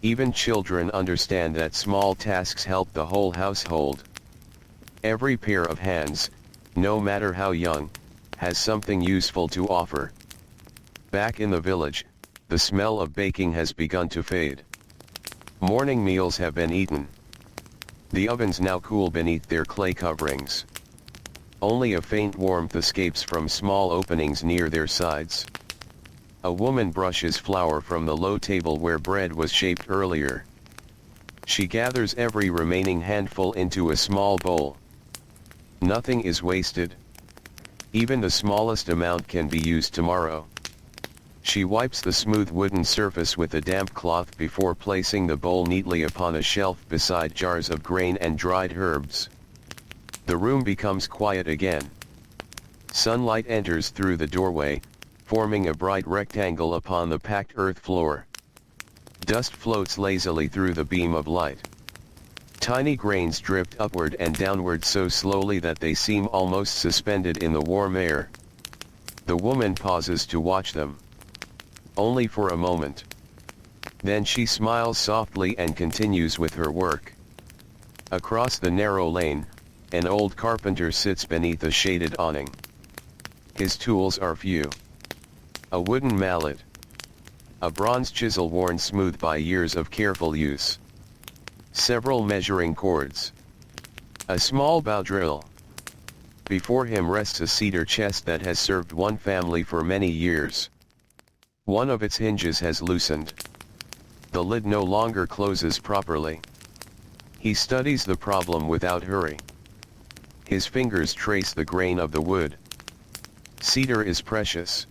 Even children understand that small tasks help the whole household. Every pair of hands, no matter how young, has something useful to offer. Back in the village, the smell of baking has begun to fade. Morning meals have been eaten. The ovens now cool beneath their clay coverings. Only a faint warmth escapes from small openings near their sides. A woman brushes flour from the low table where bread was shaped earlier. She gathers every remaining handful into a small bowl. Nothing is wasted. Even the smallest amount can be used tomorrow. She wipes the smooth wooden surface with a damp cloth before placing the bowl neatly upon a shelf beside jars of grain and dried herbs. The room becomes quiet again. Sunlight enters through the doorway, forming a bright rectangle upon the packed earth floor. Dust floats lazily through the beam of light. Tiny grains drift upward and downward so slowly that they seem almost suspended in the warm air. The woman pauses to watch them. Only for a moment. Then she smiles softly and continues with her work. Across the narrow lane, an old carpenter sits beneath a shaded awning. His tools are few. A wooden mallet. A bronze chisel worn smooth by years of careful use. Several measuring cords. A small bow drill. Before him rests a cedar chest that has served one family for many years. One of its hinges has loosened. The lid no longer closes properly. He studies the problem without hurry. His fingers trace the grain of the wood. Cedar is precious.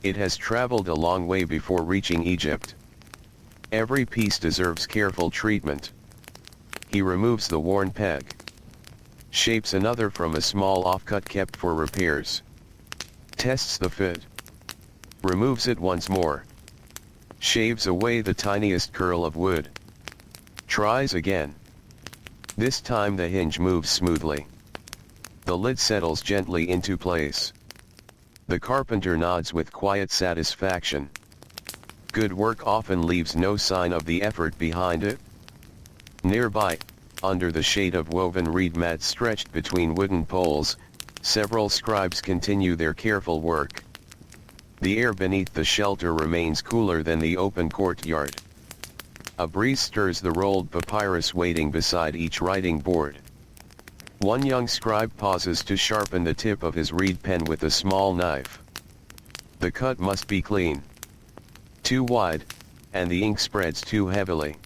It has traveled a long way before reaching Egypt. Every piece deserves careful treatment. He removes the worn peg. Shapes another from a small offcut kept for repairs. Tests the fit. Removes it once more. Shaves away the tiniest curl of wood. Tries again. This time the hinge moves smoothly. The lid settles gently into place. The carpenter nods with quiet satisfaction. Good work often leaves no sign of the effort behind it. Nearby, under the shade of woven reed mats stretched between wooden poles, several scribes continue their careful work. The air beneath the shelter remains cooler than the open courtyard. A breeze stirs the rolled papyrus waiting beside each writing board. One young scribe pauses to sharpen the tip of his reed pen with a small knife. The cut must be clean. Too wide, and the ink spreads too heavily.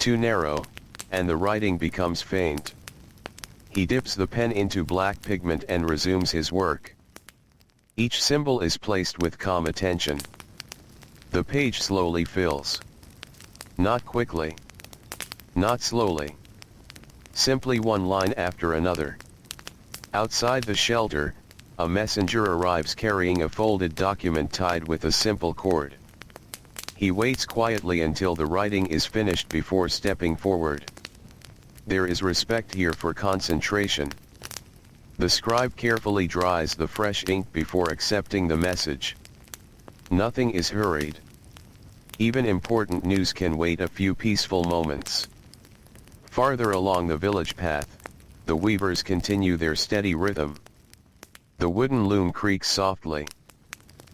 Too narrow, and the writing becomes faint. He dips the pen into black pigment and resumes his work. Each symbol is placed with calm attention. The page slowly fills. Not quickly. Not slowly. Simply one line after another. Outside the shelter, a messenger arrives carrying a folded document tied with a simple cord. He waits quietly until the writing is finished before stepping forward. There is respect here for concentration. The scribe carefully dries the fresh ink before accepting the message. Nothing is hurried. Even important news can wait a few peaceful moments. Farther along the village path, the weavers continue their steady rhythm. The wooden loom creaks softly.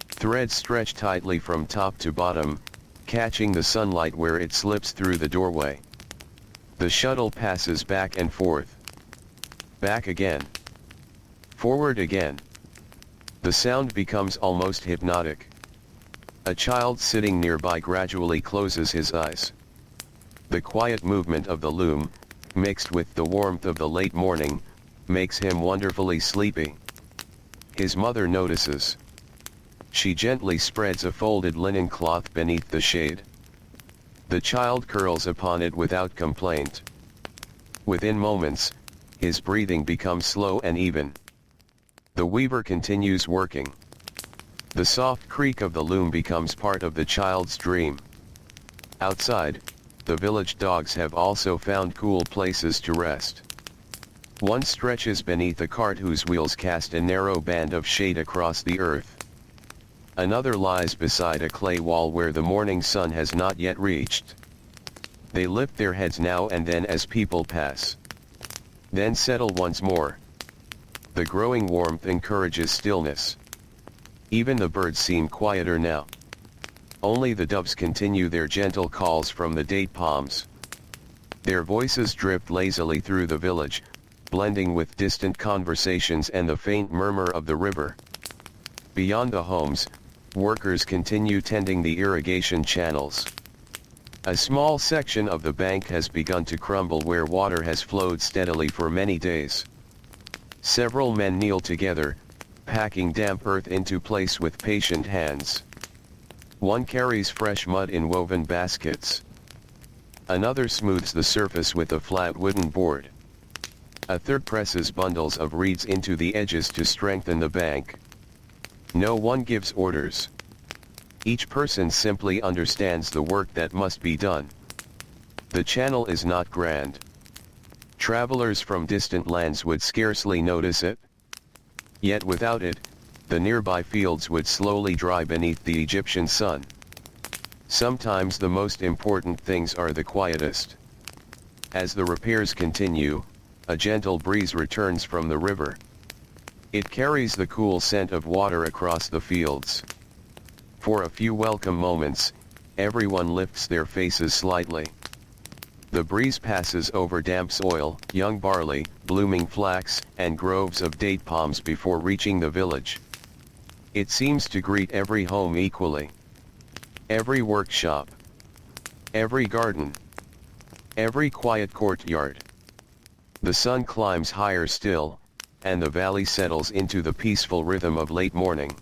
Threads stretch tightly from top to bottom, catching the sunlight where it slips through the doorway. The shuttle passes back and forth. Back again. Forward again. The sound becomes almost hypnotic. A child sitting nearby gradually closes his eyes. The quiet movement of the loom, mixed with the warmth of the late morning, makes him wonderfully sleepy. His mother notices. She gently spreads a folded linen cloth beneath the shade. The child curls upon it without complaint. Within moments, his breathing becomes slow and even. The weaver continues working. The soft creak of the loom becomes part of the child's dream. Outside, the village dogs have also found cool places to rest. One stretches beneath a cart whose wheels cast a narrow band of shade across the earth. Another lies beside a clay wall where the morning sun has not yet reached. They lift their heads now and then as people pass. Then settle once more. The growing warmth encourages stillness. Even the birds seem quieter now. Only the doves continue their gentle calls from the date palms. Their voices drift lazily through the village, blending with distant conversations and the faint murmur of the river. Beyond the homes, workers continue tending the irrigation channels. A small section of the bank has begun to crumble where water has flowed steadily for many days. Several men kneel together, packing damp earth into place with patient hands. One carries fresh mud in woven baskets. Another smooths the surface with a flat wooden board. A third presses bundles of reeds into the edges to strengthen the bank. No one gives orders. Each person simply understands the work that must be done. The channel is not grand. Travelers from distant lands would scarcely notice it. Yet without it, the nearby fields would slowly dry beneath the Egyptian sun. Sometimes the most important things are the quietest. As the repairs continue, a gentle breeze returns from the river. It carries the cool scent of water across the fields. For a few welcome moments, everyone lifts their faces slightly. The breeze passes over damp soil, young barley, blooming flax, and groves of date palms before reaching the village. It seems to greet every home equally. Every workshop. Every garden. Every quiet courtyard. The sun climbs higher still, and the valley settles into the peaceful rhythm of late morning.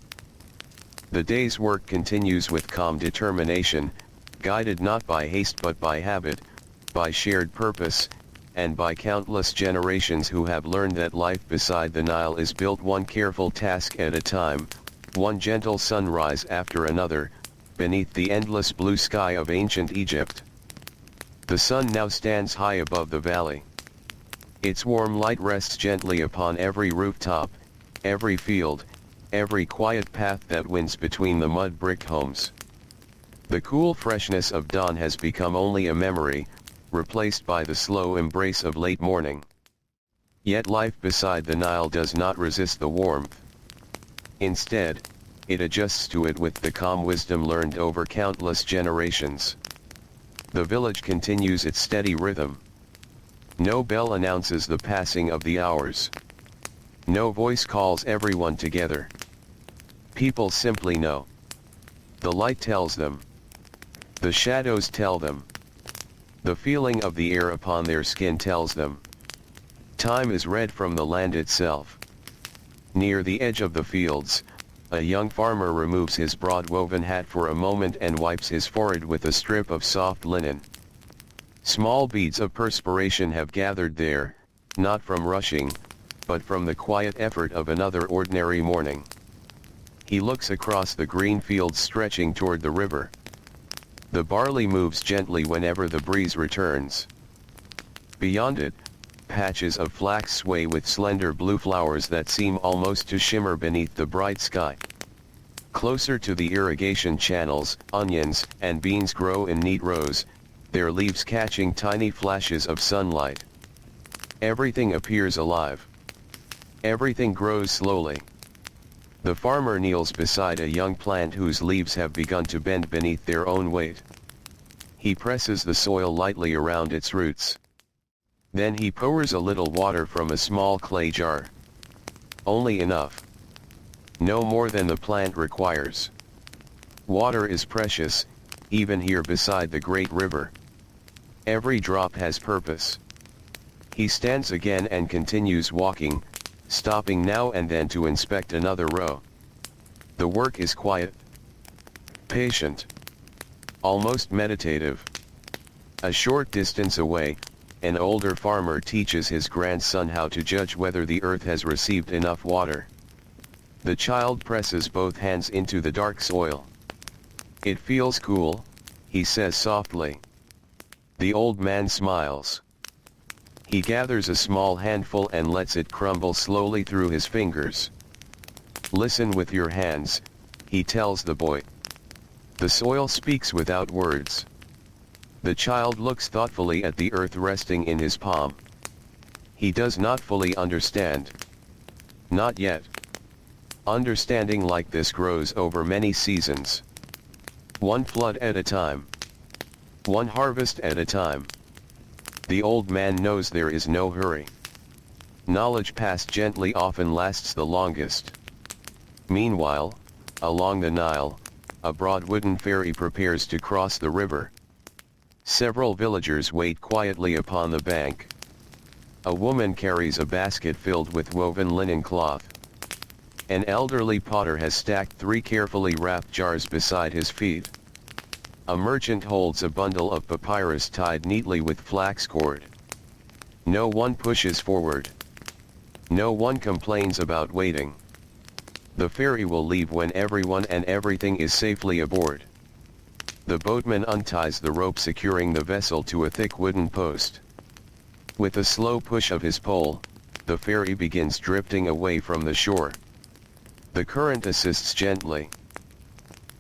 The day's work continues with calm determination, guided not by haste but by habit, by shared purpose, and by countless generations who have learned that life beside the Nile is built one careful task at a time, one gentle sunrise after another, beneath the endless blue sky of ancient Egypt. The sun now stands high above the valley. Its warm light rests gently upon every rooftop, every field, every quiet path that winds between the mud-brick homes. The cool freshness of dawn has become only a memory, replaced by the slow embrace of late morning. Yet life beside the Nile does not resist the warmth. Instead, it adjusts to it with the calm wisdom learned over countless generations. The village continues its steady rhythm. No bell announces the passing of the hours. No voice calls everyone together. People simply know. The light tells them. The shadows tell them. The feeling of the air upon their skin tells them. Time is read from the land itself. Near the edge of the fields, a young farmer removes his broad woven hat for a moment and wipes his forehead with a strip of soft linen. Small beads of perspiration have gathered there, not from rushing, but from the quiet effort of another ordinary morning. He looks across the green fields stretching toward the river. The barley moves gently whenever the breeze returns. Beyond it, patches of flax sway with slender blue flowers that seem almost to shimmer beneath the bright sky. Closer to the irrigation channels, onions and beans grow in neat rows, their leaves catching tiny flashes of sunlight. Everything appears alive. Everything grows slowly. The farmer kneels beside a young plant whose leaves have begun to bend beneath their own weight. He presses the soil lightly around its roots. Then he pours a little water from a small clay jar. Only enough. No more than the plant requires. Water is precious, even here beside the great river. Every drop has purpose. He stands again and continues walking, stopping now and then to inspect another row. The work is quiet, patient, almost meditative. A short distance away, an older farmer teaches his grandson how to judge whether the earth has received enough water. The child presses both hands into the dark soil. "It feels cool," he says softly. The old man smiles. He gathers a small handful and lets it crumble slowly through his fingers. "Listen with your hands," he tells the boy. The soil speaks without words. The child looks thoughtfully at the earth resting in his palm. He does not fully understand. Not yet. Understanding like this grows over many seasons. One flood at a time. One harvest at a time. The old man knows there is no hurry. Knowledge passed gently often lasts the longest. Meanwhile, along the Nile, a broad wooden ferry prepares to cross the river. Several villagers wait quietly upon the bank. A woman carries a basket filled with woven linen cloth. An elderly potter has stacked 3 carefully wrapped jars beside his feet. A merchant holds a bundle of papyrus tied neatly with flax cord. No one pushes forward. No one complains about waiting. The ferry will leave when everyone and everything is safely aboard. The boatman unties the rope securing the vessel to a thick wooden post. With a slow push of his pole, the ferry begins drifting away from the shore. The current assists gently.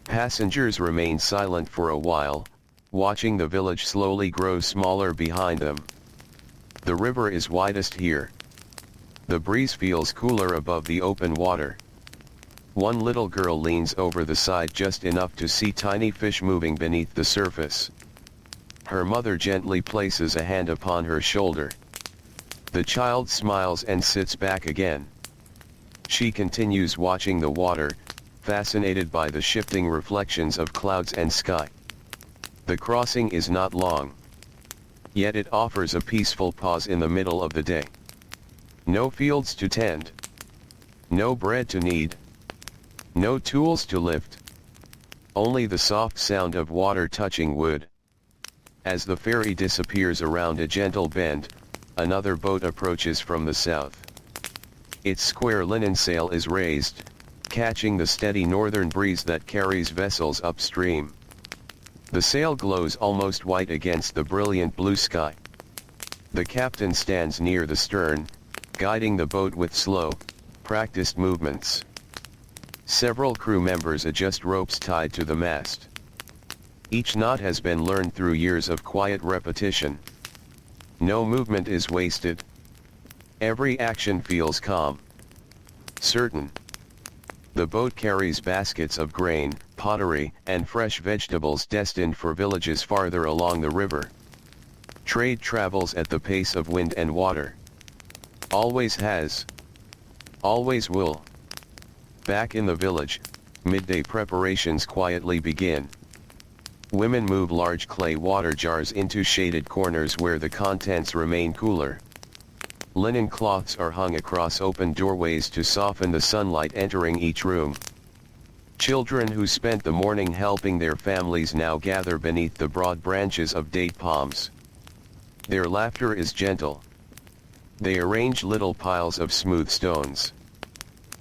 Passengers remain silent for a while, watching the village slowly grow smaller behind them. The river is widest here. The breeze feels cooler above the open water. One little girl leans over the side just enough to see tiny fish moving beneath the surface. Her mother gently places a hand upon her shoulder. The child smiles and sits back again. She continues watching the water, fascinated by the shifting reflections of clouds and sky. The crossing is not long. Yet it offers a peaceful pause in the middle of the day. No fields to tend. No bread to knead. No tools to lift. Only the soft sound of water touching wood. As the ferry disappears around a gentle bend, another boat approaches from the south. Its square linen sail is raised, catching the steady northern breeze that carries vessels upstream. The sail glows almost white against the brilliant blue sky. The captain stands near the stern, guiding the boat with slow, practiced movements. Several crew members adjust ropes tied to the mast. Each knot has been learned through years of quiet repetition. No movement is wasted. Every action feels calm. Certain. The boat carries baskets of grain, pottery, and fresh vegetables destined for villages farther along the river. Trade travels at the pace of wind and water. Always has. Always will. Back in the village, midday preparations quietly begin. Women move large clay water jars into shaded corners where the contents remain cooler. Linen cloths are hung across open doorways to soften the sunlight entering each room. Children who spent the morning helping their families now gather beneath the broad branches of date palms. Their laughter is gentle. They arrange little piles of smooth stones.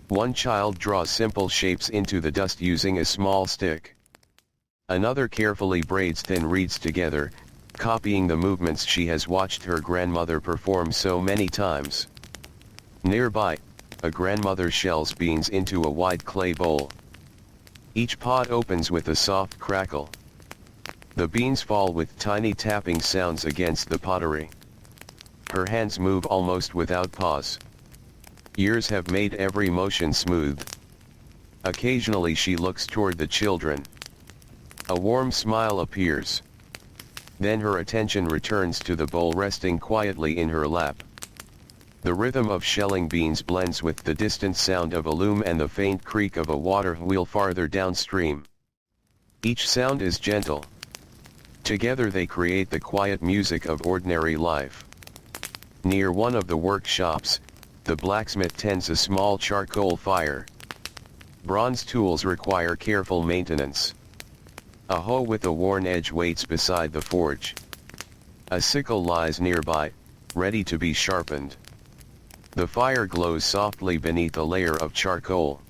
One child draws simple shapes into the dust using a small stick. Another carefully braids thin reeds together, copying the movements she has watched her grandmother perform so many times. Nearby, a grandmother shells beans into a wide clay bowl. Each pot opens with a soft crackle. The beans fall with tiny tapping sounds against the pottery. Her hands move almost without pause. Years have made every motion smooth. Occasionally she looks toward the children. A warm smile appears. Then her attention returns to the bowl resting quietly in her lap. The rhythm of shelling beans blends with the distant sound of a loom and the faint creak of a water wheel farther downstream. Each sound is gentle. Together they create the quiet music of ordinary life. Near one of the workshops, the blacksmith tends a small charcoal fire. Bronze tools require careful maintenance. A hoe with a worn edge waits beside the forge. A sickle lies nearby, ready to be sharpened. The fire glows softly beneath a layer of charcoal.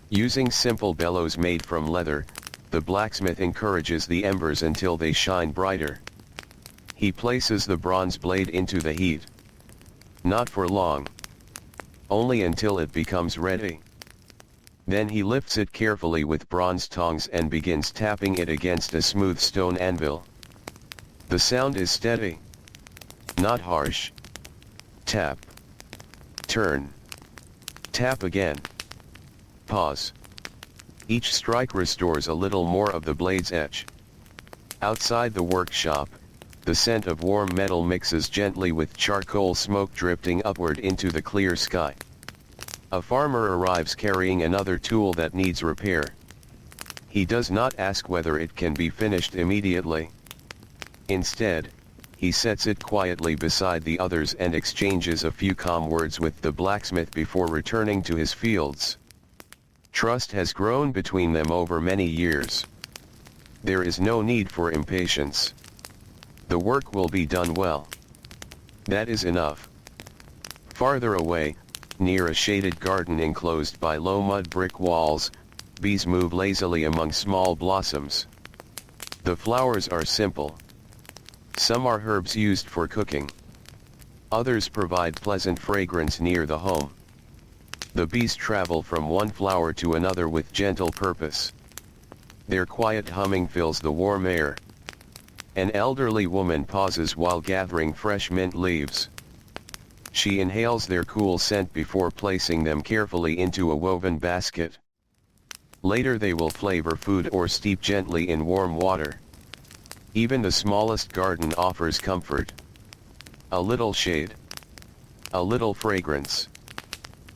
Using simple bellows made from leather, the blacksmith encourages the embers until they shine brighter. He places the bronze blade into the heat. Not for long. Only until it becomes ready. Then he lifts it carefully with bronze tongs and begins tapping it against a smooth stone anvil. The sound is steady. Not harsh. Tap. Turn. Tap again. Pause. Each strike restores a little more of the blade's edge. Outside the workshop, the scent of warm metal mixes gently with charcoal smoke drifting upward into the clear sky. A farmer arrives carrying another tool that needs repair. He does not ask whether it can be finished immediately. Instead, he sets it quietly beside the others and exchanges a few calm words with the blacksmith before returning to his fields. Trust has grown between them over many years. There is no need for impatience. The work will be done well. That is enough. Farther away, near a shaded garden enclosed by low mud brick walls, bees move lazily among small blossoms. The flowers are simple. Some are herbs used for cooking. Others provide pleasant fragrance near the home. The bees travel from one flower to another with gentle purpose. Their quiet humming fills the warm air. An elderly woman pauses while gathering fresh mint leaves. She inhales their cool scent before placing them carefully into a woven basket. Later they will flavor food or steep gently in warm water. Even the smallest garden offers comfort. A little shade. A little fragrance.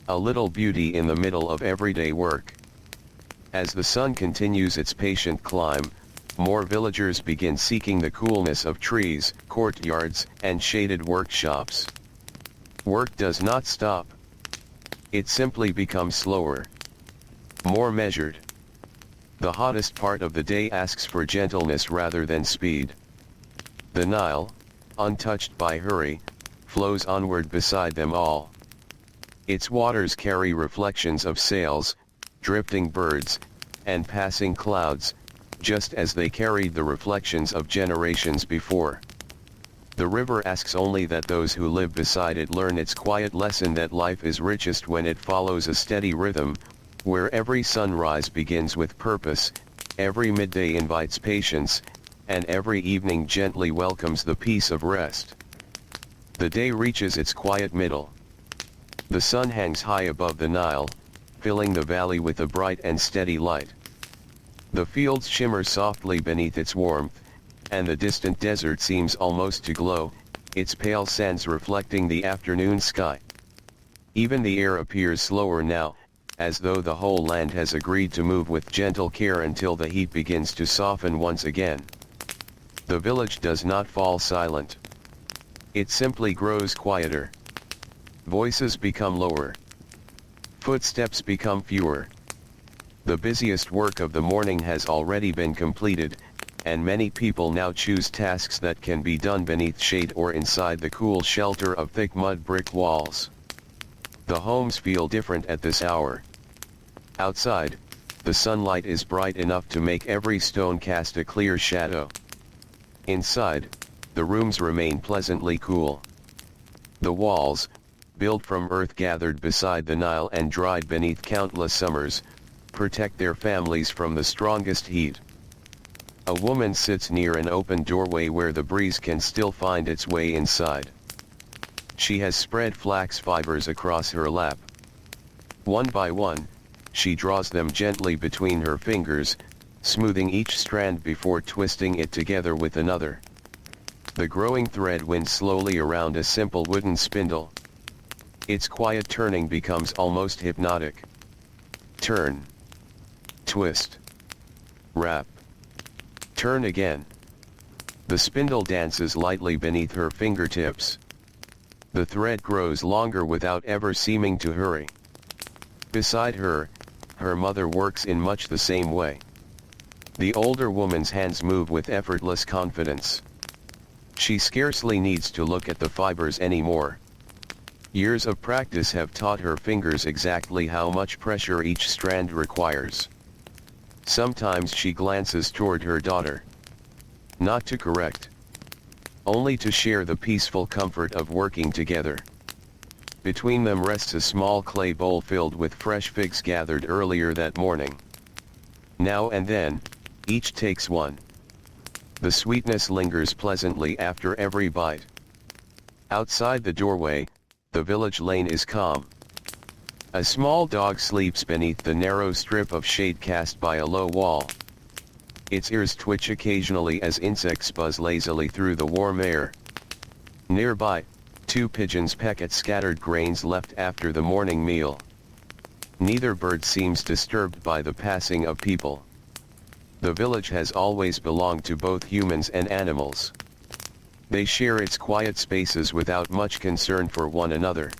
A little beauty in the middle of everyday work. As the sun continues its patient climb, more villagers begin seeking the coolness of trees, courtyards, and shaded workshops. Work does not stop. It simply becomes slower. More measured. The hottest part of the day asks for gentleness rather than speed. The Nile, untouched by hurry, flows onward beside them all. Its waters carry reflections of sails, drifting birds, and passing clouds, just as they carried the reflections of generations before. The river asks only that those who live beside it learn its quiet lesson that life is richest when it follows a steady rhythm, where every sunrise begins with purpose, every midday invites patience, and every evening gently welcomes the peace of rest. The day reaches its quiet middle. The sun hangs high above the Nile, filling the valley with a bright and steady light. The fields shimmer softly beneath its warmth, and the distant desert seems almost to glow, its pale sands reflecting the afternoon sky. Even the air appears slower now, as though the whole land has agreed to move with gentle care until the heat begins to soften once again. The village does not fall silent. It simply grows quieter. Voices become lower. Footsteps become fewer. The busiest work of the morning has already been completed, and many people now choose tasks that can be done beneath shade or inside the cool shelter of thick mud brick walls. The homes feel different at this hour. Outside, the sunlight is bright enough to make every stone cast a clear shadow. Inside, the rooms remain pleasantly cool. The walls, built from earth gathered beside the Nile and dried beneath countless summers, protect their families from the strongest heat. A woman sits near an open doorway where the breeze can still find its way inside. She has spread flax fibers across her lap. One by one, she draws them gently between her fingers, smoothing each strand before twisting it together with another. The growing thread winds slowly around a simple wooden spindle. Its quiet turning becomes almost hypnotic. Turn. Twist. Wrap. Turn again. The spindle dances lightly beneath her fingertips. The thread grows longer without ever seeming to hurry. Beside her, her mother works in much the same way. The older woman's hands move with effortless confidence. She scarcely needs to look at the fibers anymore. Years of practice have taught her fingers exactly how much pressure each strand requires. Sometimes she glances toward her daughter. Not to correct. Only to share the peaceful comfort of working together. Between them rests a small clay bowl filled with fresh figs gathered earlier that morning. Now and then, each takes one. The sweetness lingers pleasantly after every bite. Outside the doorway, the village lane is calm. A small dog sleeps beneath the narrow strip of shade cast by a low wall. Its ears twitch occasionally as insects buzz lazily through the warm air. Nearby, two pigeons peck at scattered grains left after the morning meal. Neither bird seems disturbed by the passing of people. The village has always belonged to both humans and animals. They share its quiet spaces without much concern for one another.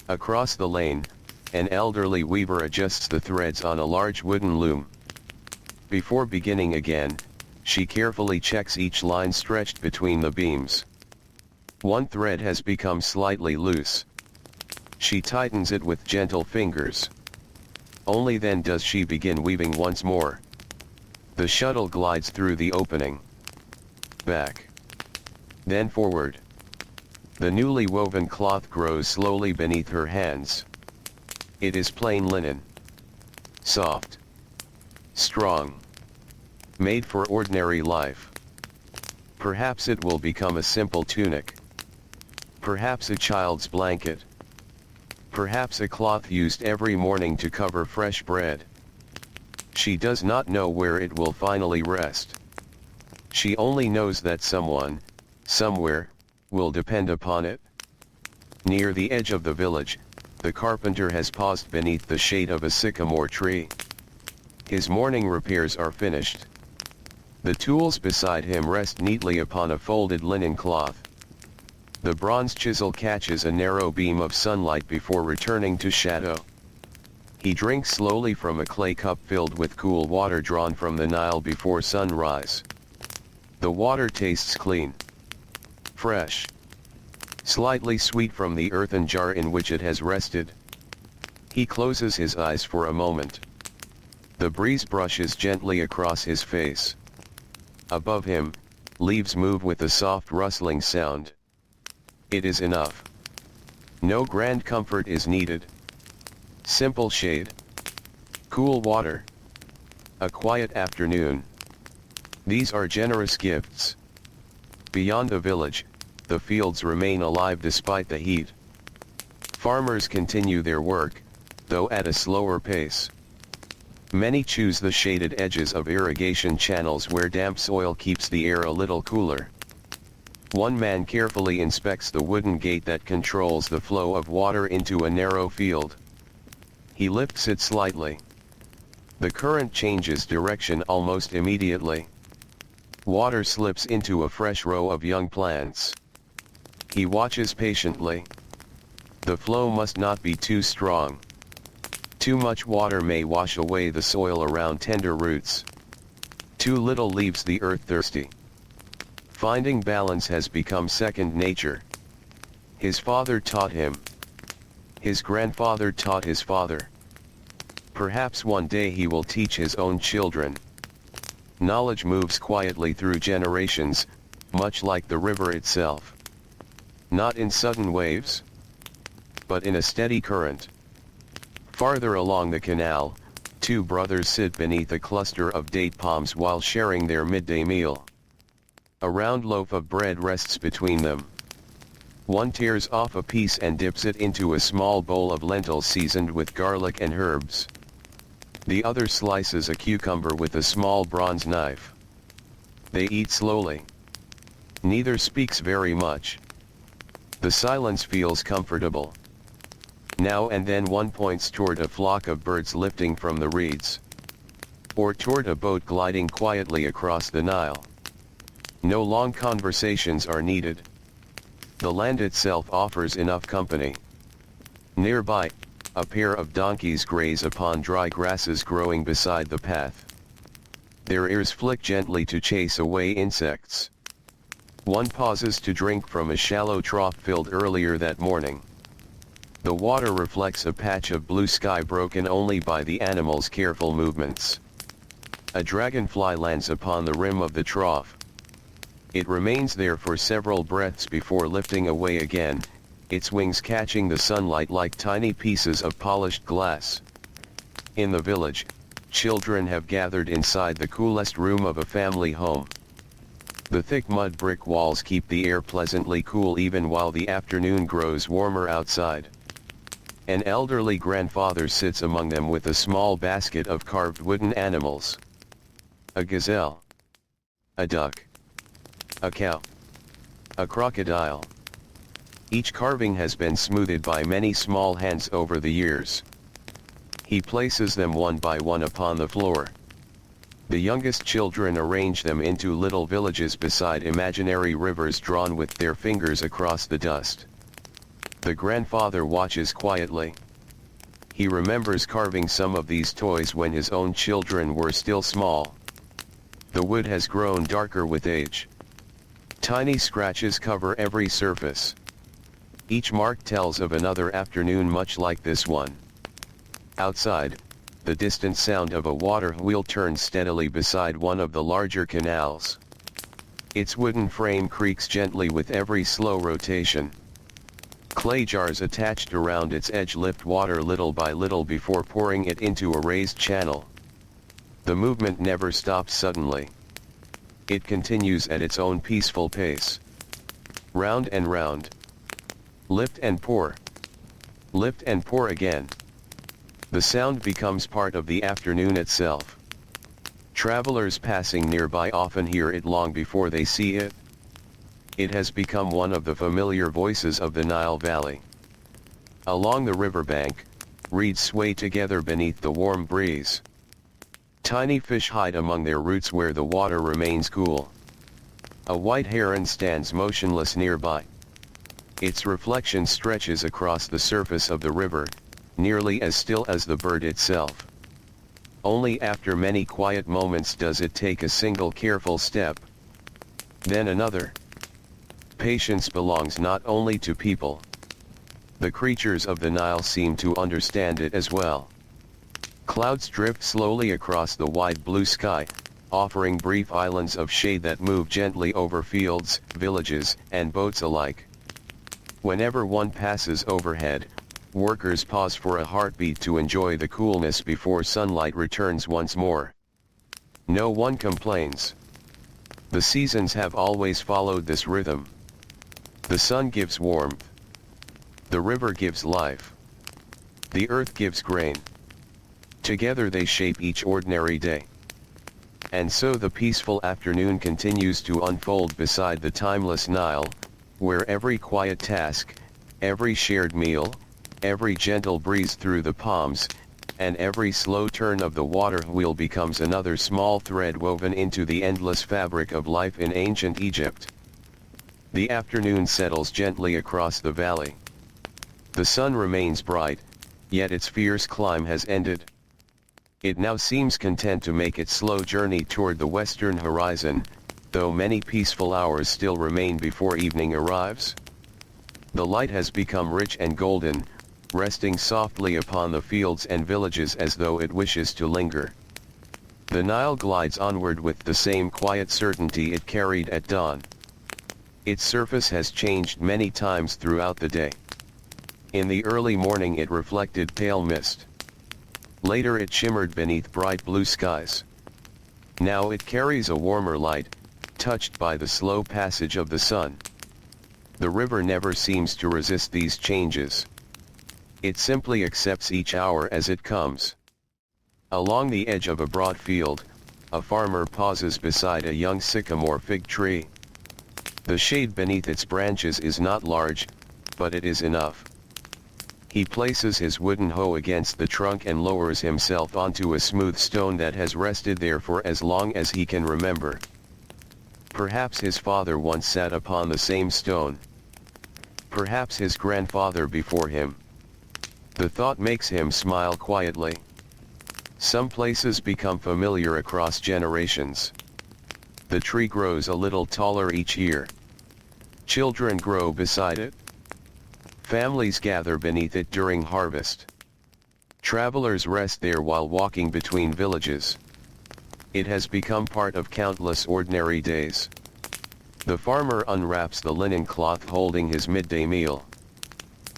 Across the lane, an elderly weaver adjusts the threads on a large wooden loom. Before beginning again, she carefully checks each line stretched between the beams. One thread has become slightly loose. She tightens it with gentle fingers. Only then does she begin weaving once more. The shuttle glides through the opening. Back. Then forward. The newly woven cloth grows slowly beneath her hands. It is plain linen. Soft. Strong. Made for ordinary life. Perhaps it will become a simple tunic. Perhaps a child's blanket. Perhaps a cloth used every morning to cover fresh bread. She does not know where it will finally rest. She only knows that someone, somewhere, will depend upon it. Near the edge of the village, the carpenter has paused beneath the shade of a sycamore tree. His morning repairs are finished. The tools beside him rest neatly upon a folded linen cloth. The bronze chisel catches a narrow beam of sunlight before returning to shadow. He drinks slowly from a clay cup filled with cool water drawn from the Nile before sunrise. The water tastes clean, fresh, slightly sweet from the earthen jar in which it has rested. He closes his eyes for a moment. The breeze brushes gently across his face. Above him, leaves move with a soft rustling sound. It is enough. No grand comfort is needed. Simple shade. Cool water. A quiet afternoon. These are generous gifts. Beyond the village, the fields remain alive despite the heat. Farmers continue their work, though at a slower pace. Many choose the shaded edges of irrigation channels where damp soil keeps the air a little cooler. One man carefully inspects the wooden gate that controls the flow of water into a narrow field. He lifts it slightly. The current changes direction almost immediately. Water slips into a fresh row of young plants. He watches patiently. The flow must not be too strong. Too much water may wash away the soil around tender roots. Too little leaves the earth thirsty. Finding balance has become second nature. His father taught him. His grandfather taught his father. Perhaps one day he will teach his own children. Knowledge moves quietly through generations, much like the river itself. Not in sudden waves, but in a steady current. Farther along the canal, two brothers sit beneath a cluster of date palms while sharing their midday meal. A round loaf of bread rests between them. One tears off a piece and dips it into a small bowl of lentils seasoned with garlic and herbs. The other slices a cucumber with a small bronze knife. They eat slowly. Neither speaks very much. The silence feels comfortable. Now and then one points toward a flock of birds lifting from the reeds. Or toward a boat gliding quietly across the Nile. No long conversations are needed. The land itself offers enough company. Nearby, a pair of donkeys graze upon dry grasses growing beside the path. Their ears flick gently to chase away insects. One pauses to drink from a shallow trough filled earlier that morning. The water reflects a patch of blue sky broken only by the animal's careful movements. A dragonfly lands upon the rim of the trough. It remains there for several breaths before lifting away again, its wings catching the sunlight like tiny pieces of polished glass. In the village, children have gathered inside the coolest room of a family home. The thick mud brick walls keep the air pleasantly cool even while the afternoon grows warmer outside. An elderly grandfather sits among them with a small basket of carved wooden animals. A gazelle. A duck. A cow. A crocodile. Each carving has been smoothed by many small hands over the years. He places them one by one upon the floor. The youngest children arrange them into little villages beside imaginary rivers drawn with their fingers across the dust. The grandfather watches quietly. He remembers carving some of these toys when his own children were still small. The wood has grown darker with age. Tiny scratches cover every surface. Each mark tells of another afternoon much like this one. Outside, the distant sound of a water wheel turns steadily beside one of the larger canals. Its wooden frame creaks gently with every slow rotation. Clay jars attached around its edge lift water little by little before pouring it into a raised channel. The movement never stops suddenly. It continues at its own peaceful pace. Round and round. Lift and pour. Lift and pour again. The sound becomes part of the afternoon itself. Travelers passing nearby often hear it long before they see it. It has become one of the familiar voices of the Nile Valley. Along the riverbank, reeds sway together beneath the warm breeze. Tiny fish hide among their roots where the water remains cool. A white heron stands motionless nearby. Its reflection stretches across the surface of the river, nearly as still as the bird itself. Only after many quiet moments does it take a single careful step. Then another. Patience belongs not only to people. The creatures of the Nile seem to understand it as well. Clouds drift slowly across the wide blue sky, offering brief islands of shade that move gently over fields, villages, and boats alike. Whenever one passes overhead, workers pause for a heartbeat to enjoy the coolness before sunlight returns once more. No one complains. The seasons have always followed this rhythm. The sun gives warmth. The river gives life. The earth gives grain. Together they shape each ordinary day. And so the peaceful afternoon continues to unfold beside the timeless Nile, where every quiet task, every shared meal, every gentle breeze through the palms, and every slow turn of the water wheel becomes another small thread woven into the endless fabric of life in ancient Egypt. The afternoon settles gently across the valley. The sun remains bright, yet its fierce climb has ended. It now seems content to make its slow journey toward the western horizon, though many peaceful hours still remain before evening arrives. The light has become rich and golden, resting softly upon the fields and villages as though it wishes to linger. The Nile glides onward with the same quiet certainty it carried at dawn. Its surface has changed many times throughout the day. In the early morning it reflected pale mist. Later it shimmered beneath bright blue skies. Now it carries a warmer light, touched by the slow passage of the sun. The river never seems to resist these changes. It simply accepts each hour as it comes. Along the edge of a broad field, a farmer pauses beside a young sycamore fig tree. The shade beneath its branches is not large, but it is enough. He places his wooden hoe against the trunk and lowers himself onto a smooth stone that has rested there for as long as he can remember. Perhaps his father once sat upon the same stone. Perhaps his grandfather before him. The thought makes him smile quietly. Some places become familiar across generations. The tree grows a little taller each year. Children grow beside it. Families gather beneath it during harvest. Travelers rest there while walking between villages. It has become part of countless ordinary days. The farmer unwraps the linen cloth holding his midday meal.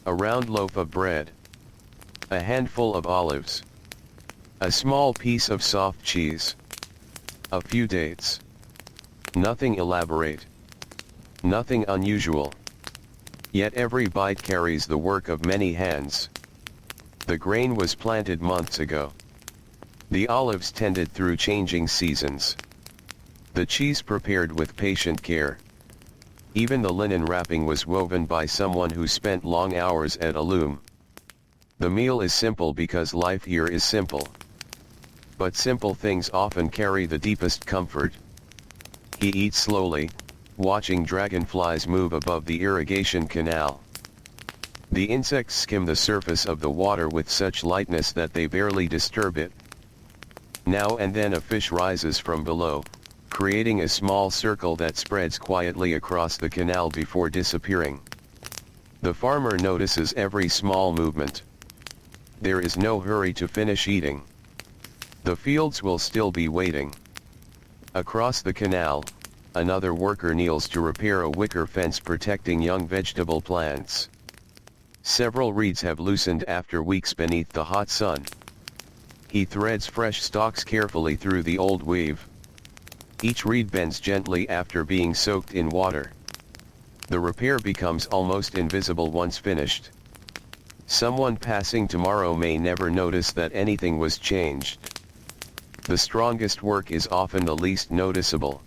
A round loaf of bread. A handful of olives. A small piece of soft cheese. A few dates. Nothing elaborate. Nothing unusual. Yet every bite carries the work of many hands. The grain was planted months ago. The olives tended through changing seasons. The cheese prepared with patient care. Even the linen wrapping was woven by someone who spent long hours at a loom. The meal is simple because life here is simple. but simple things often carry the deepest comfort. He eats slowly, watching dragonflies move above the irrigation canal. The insects skim the surface of the water with such lightness that they barely disturb it. Now and then a fish rises from below, creating a small circle that spreads quietly across the canal before disappearing. The farmer notices every small movement. There is no hurry to finish eating. The fields will still be waiting. Across the canal, another worker kneels to repair a wicker fence protecting young vegetable plants. Several reeds have loosened after weeks beneath the hot sun. He threads fresh stalks carefully through the old weave. Each reed bends gently after being soaked in water. The repair becomes almost invisible once finished. Someone passing tomorrow may never notice that anything was changed. The strongest work is often the least noticeable.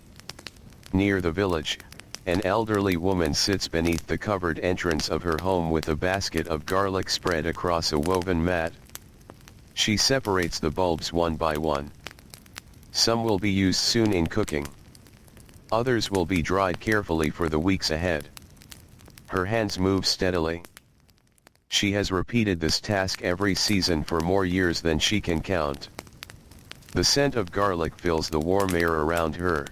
Near the village, an elderly woman sits beneath the covered entrance of her home with a basket of garlic spread across a woven mat. She separates the bulbs one by one. Some will be used soon in cooking. Others will be dried carefully for the weeks ahead. Her hands move steadily. She has repeated this task every season for more years than she can count. The scent of garlic fills the warm air around her.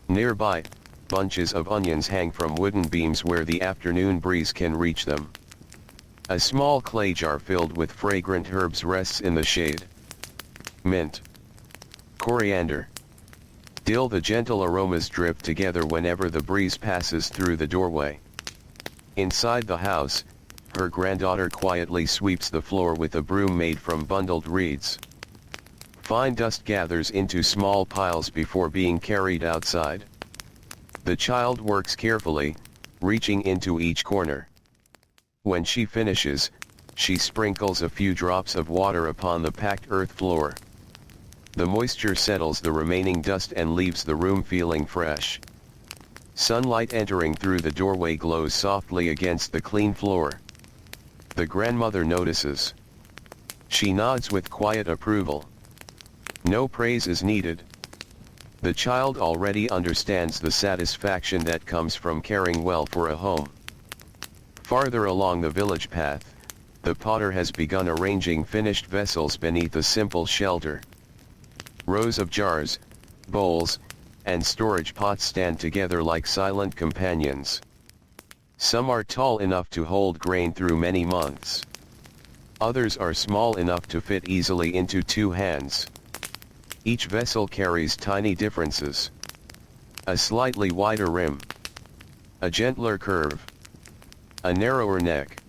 Nearby, bunches of onions hang from wooden beams where the afternoon breeze can reach them. A small clay jar filled with fragrant herbs rests in the shade. Mint, coriander, dill, the gentle aromas drip together whenever the breeze passes through the doorway. Inside the house, her granddaughter quietly sweeps the floor with a broom made from bundled reeds. Fine dust gathers into small piles before being carried outside. The child works carefully, reaching into each corner. When she finishes, she sprinkles a few drops of water upon the packed earth floor. The moisture settles the remaining dust and leaves the room feeling fresh. Sunlight entering through the doorway glows softly against the clean floor. The grandmother notices. She nods with quiet approval. No praise is needed. The child already understands the satisfaction that comes from caring well for a home. Farther along the village path, the potter has begun arranging finished vessels beneath a simple shelter. Rows of jars, bowls, and storage pots stand together like silent companions. Some are tall enough to hold grain through many months. Others are small enough to fit easily into two hands. Each vessel carries tiny differences. A slightly wider rim. A gentler curve. A narrower neck.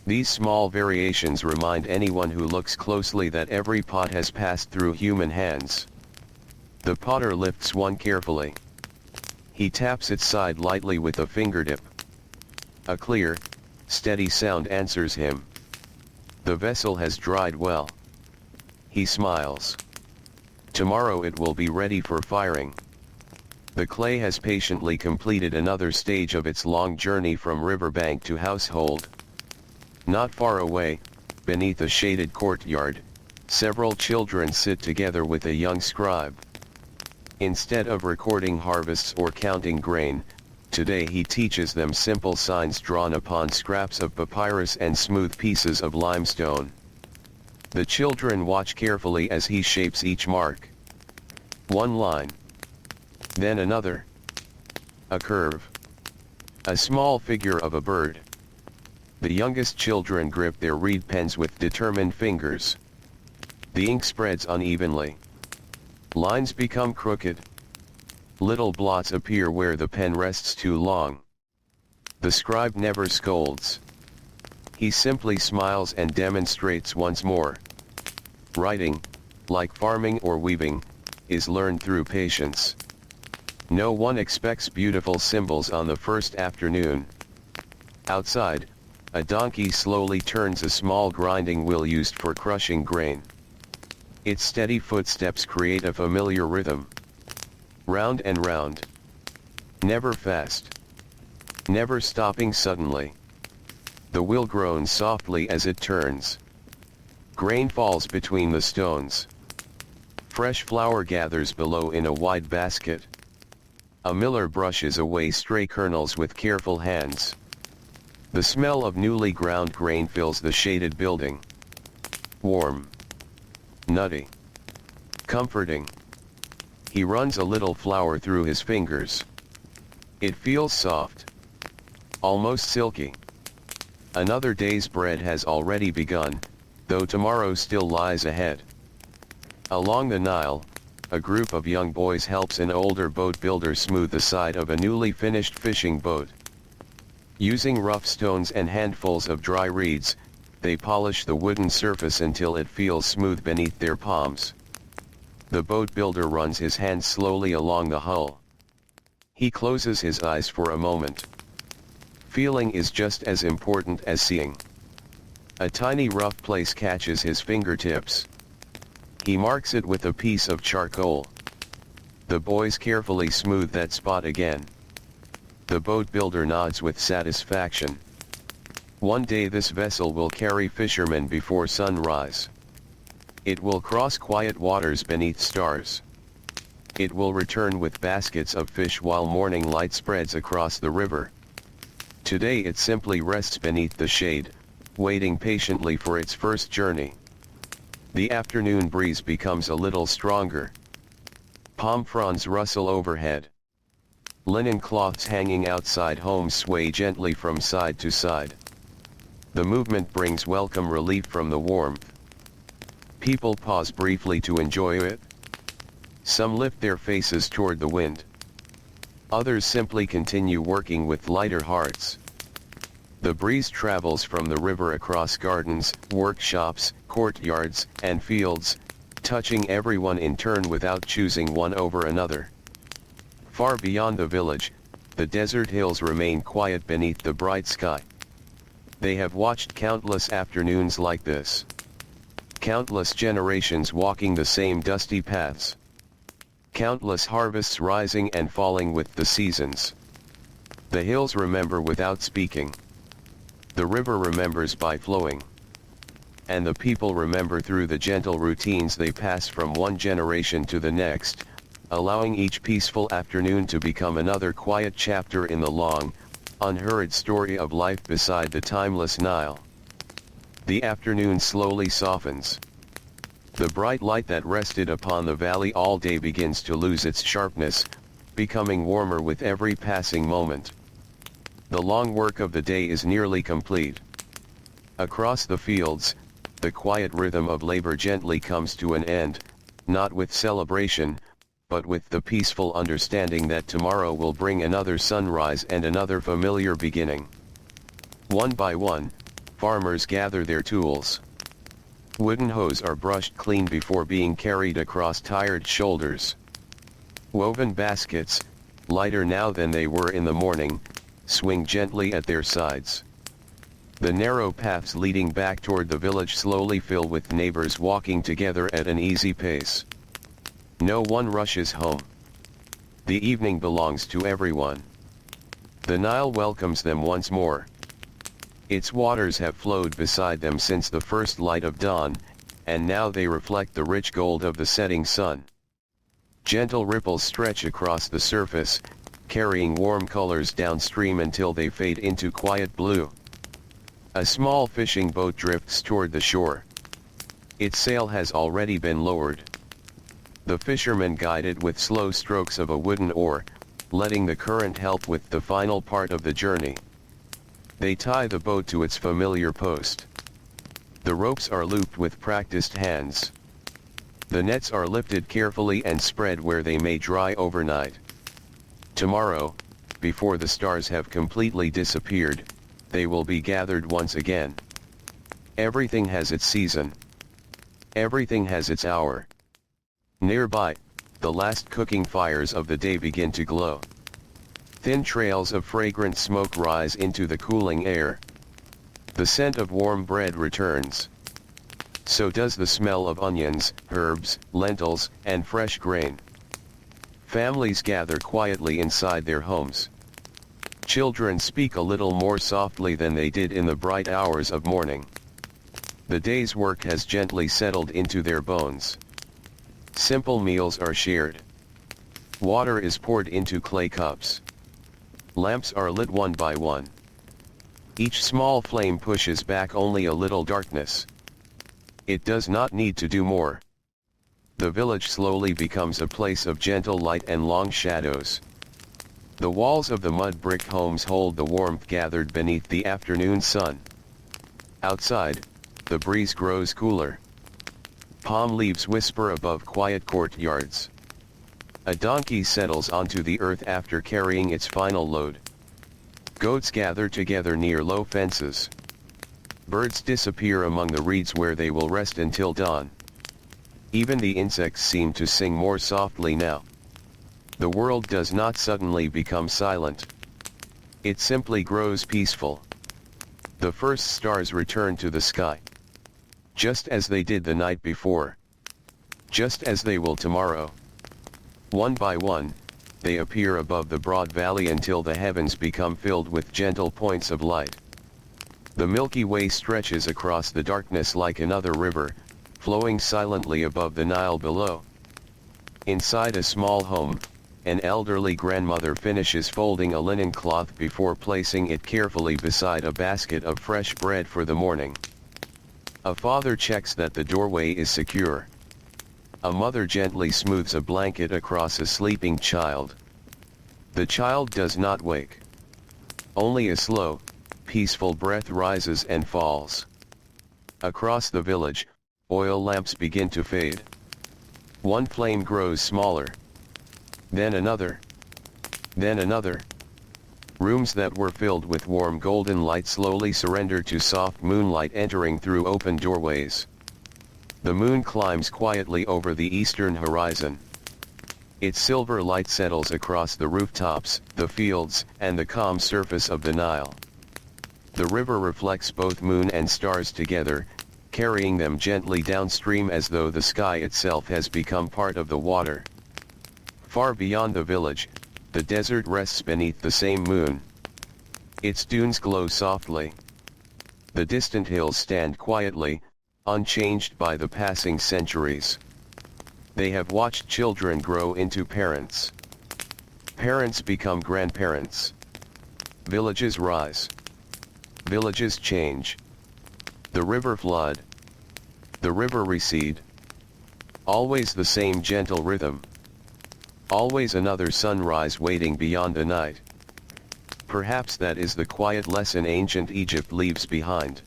These small variations remind anyone who looks closely that every pot has passed through human hands. The potter lifts one carefully. He taps its side lightly with a fingertip. A clear, steady sound answers him. The vessel has dried well. He smiles. Tomorrow it will be ready for firing. The clay has patiently completed another stage of its long journey from riverbank to household. Not far away, beneath a shaded courtyard, several children sit together with a young scribe. Instead of recording harvests or counting grain, today he teaches them simple signs drawn upon scraps of papyrus and smooth pieces of limestone. The children watch carefully as he shapes each mark. One line. Then another. A curve. A small figure of a bird. The youngest children grip their reed pens with determined fingers. The ink spreads unevenly. Lines become crooked. Little blots appear where the pen rests too long. The scribe never scolds. He simply smiles and demonstrates once more. Writing, like farming or weaving, is learned through patience. No one expects beautiful symbols on the first afternoon. Outside, a donkey slowly turns a small grinding wheel used for crushing grain. Its steady footsteps create a familiar rhythm. Round and round. Never fast. Never stopping suddenly. The wheel groans softly as it turns. Grain falls between the stones. Fresh flour gathers below in a wide basket. A miller brushes away stray kernels with careful hands. The smell of newly ground grain fills the shaded building. Warm. Nutty. Comforting. He runs a little flour through his fingers. It feels soft. Almost silky. Another day's bread has already begun, though tomorrow still lies ahead. Along the Nile, a group of young boys helps an older boat builder smooth the side of a newly finished fishing boat. Using rough stones and handfuls of dry reeds, they polish the wooden surface until it feels smooth beneath their palms. The boat builder runs his hands slowly along the hull. He closes his eyes for a moment. Feeling is just as important as seeing. A tiny rough place catches his fingertips. He marks it with a piece of charcoal. The boys carefully smooth that spot again. The boat builder nods with satisfaction. One day this vessel will carry fishermen before sunrise. It will cross quiet waters beneath stars. It will return with baskets of fish while morning light spreads across the river. Today it simply rests beneath the shade, waiting patiently for its first journey. The afternoon breeze becomes a little stronger. Palm fronds rustle overhead. Linen cloths hanging outside homes sway gently from side to side. The movement brings welcome relief from the warmth. People pause briefly to enjoy it. Some lift their faces toward the wind. Others simply continue working with lighter hearts. The breeze travels from the river across gardens, workshops, courtyards, and fields, touching everyone in turn without choosing one over another. Far beyond the village, the desert hills remain quiet beneath the bright sky. They have watched countless afternoons like this. Countless generations walking the same dusty paths. Countless harvests rising and falling with the seasons. The hills remember without speaking. The river remembers by flowing. And the people remember through the gentle routines they pass from one generation to the next, allowing each peaceful afternoon to become another quiet chapter in the long, unhurried story of life beside the timeless Nile. The afternoon slowly softens. The bright light that rested upon the valley all day begins to lose its sharpness, becoming warmer with every passing moment. The long work of the day is nearly complete. Across the fields, the quiet rhythm of labor gently comes to an end, not with celebration, but with the peaceful understanding that tomorrow will bring another sunrise and another familiar beginning. One by one, farmers gather their tools. Wooden hoes are brushed clean before being carried across tired shoulders. Woven baskets, lighter now than they were in the morning, swing gently at their sides. The narrow paths leading back toward the village slowly fill with neighbors walking together at an easy pace. No one rushes home. The evening belongs to everyone. The Nile welcomes them once more. Its waters have flowed beside them since the first light of dawn, and now they reflect the rich gold of the setting sun. Gentle ripples stretch across the surface, carrying warm colors downstream until they fade into quiet blue. A small fishing boat drifts toward the shore. Its sail has already been lowered. The fishermen guide it with slow strokes of a wooden oar, letting the current help with the final part of the journey. They tie the boat to its familiar post. The ropes are looped with practiced hands. The nets are lifted carefully and spread where they may dry overnight. Tomorrow, before the stars have completely disappeared, they will be gathered once again. Everything has its season. Everything has its hour. Nearby, the last cooking fires of the day begin to glow. Thin trails of fragrant smoke rise into the cooling air. The scent of warm bread returns. So does the smell of onions, herbs, lentils, and fresh grain. Families gather quietly inside their homes. Children speak a little more softly than they did in the bright hours of morning. The day's work has gently settled into their bones. Simple meals are shared. Water is poured into clay cups. Lamps are lit one by one. Each small flame pushes back only a little darkness. It does not need to do more. The village slowly becomes a place of gentle light and long shadows. The walls of the mud brick homes hold the warmth gathered beneath the afternoon sun. Outside, the breeze grows cooler. Palm leaves whisper above quiet courtyards. A donkey settles onto the earth after carrying its final load. Goats gather together near low fences. Birds disappear among the reeds where they will rest until dawn. Even the insects seem to sing more softly now. The world does not suddenly become silent. It simply grows peaceful. The first stars return to the sky. Just as they did the night before. Just as they will tomorrow. One by one, they appear above the broad valley until the heavens become filled with gentle points of light. The Milky Way stretches across the darkness like another river, flowing silently above the Nile below. Inside a small home, an elderly grandmother finishes folding a linen cloth before placing it carefully beside a basket of fresh bread for the morning. A father checks that the doorway is secure. A mother gently smooths a blanket across a sleeping child. The child does not wake. Only a slow, peaceful breath rises and falls. Across the village, oil lamps begin to fade. One flame grows smaller. Then another. Then another. Rooms that were filled with warm golden light slowly surrender to soft moonlight entering through open doorways. The moon climbs quietly over the eastern horizon. Its silver light settles across the rooftops, the fields, and the calm surface of the Nile. The river reflects both moon and stars together, carrying them gently downstream as though the sky itself has become part of the water. Far beyond the village, the desert rests beneath the same moon. Its dunes glow softly. The distant hills stand quietly, unchanged by the passing centuries. They have watched children grow into parents. Parents become grandparents. Villages rise. Villages change. The river flood. The river recede. Always the same gentle rhythm. Always another sunrise waiting beyond the night. Perhaps that is the quiet lesson ancient Egypt leaves behind.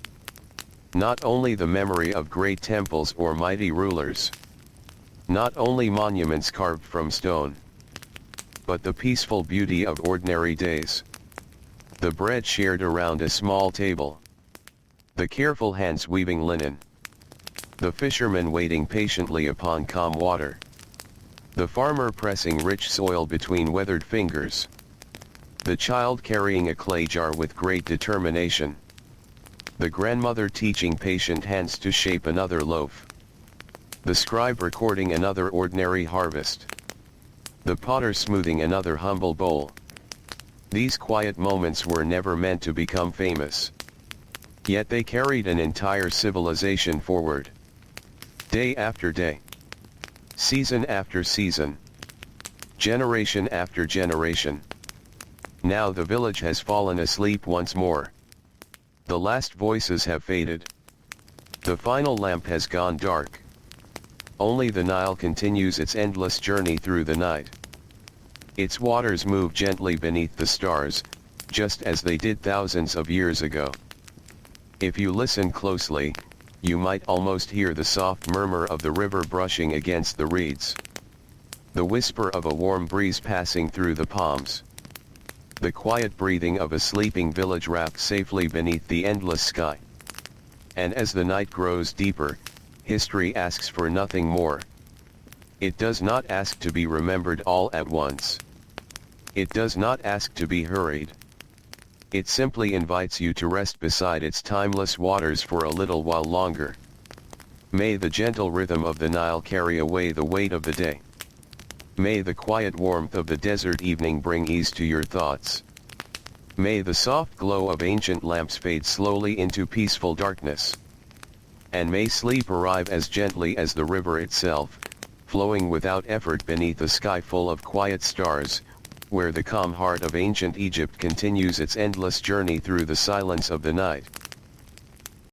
Not only the memory of great temples or mighty rulers. Not only monuments carved from stone. But the peaceful beauty of ordinary days. The bread shared around a small table. The careful hands weaving linen. The fisherman waiting patiently upon calm water. The farmer pressing rich soil between weathered fingers. The child carrying a clay jar with great determination. The grandmother teaching patient hands to shape another loaf. The scribe recording another ordinary harvest. The potter smoothing another humble bowl. These quiet moments were never meant to become famous. Yet they carried an entire civilization forward. Day after day. Season after season. Generation after generation. Now the village has fallen asleep once more. The last voices have faded. The final lamp has gone dark. Only the Nile continues its endless journey through the night. Its waters move gently beneath the stars, just as they did thousands of years ago. If you listen closely, you might almost hear the soft murmur of the river brushing against the reeds. The whisper of a warm breeze passing through the palms. The quiet breathing of a sleeping village wrapped safely beneath the endless sky. And as the night grows deeper, history asks for nothing more. It does not ask to be remembered all at once. It does not ask to be hurried. It simply invites you to rest beside its timeless waters for a little while longer. May the gentle rhythm of the Nile carry away the weight of the day. May the quiet warmth of the desert evening bring ease to your thoughts. May the soft glow of ancient lamps fade slowly into peaceful darkness. And may sleep arrive as gently as the river itself, flowing without effort beneath a sky full of quiet stars, where the calm heart of ancient Egypt continues its endless journey through the silence of the night.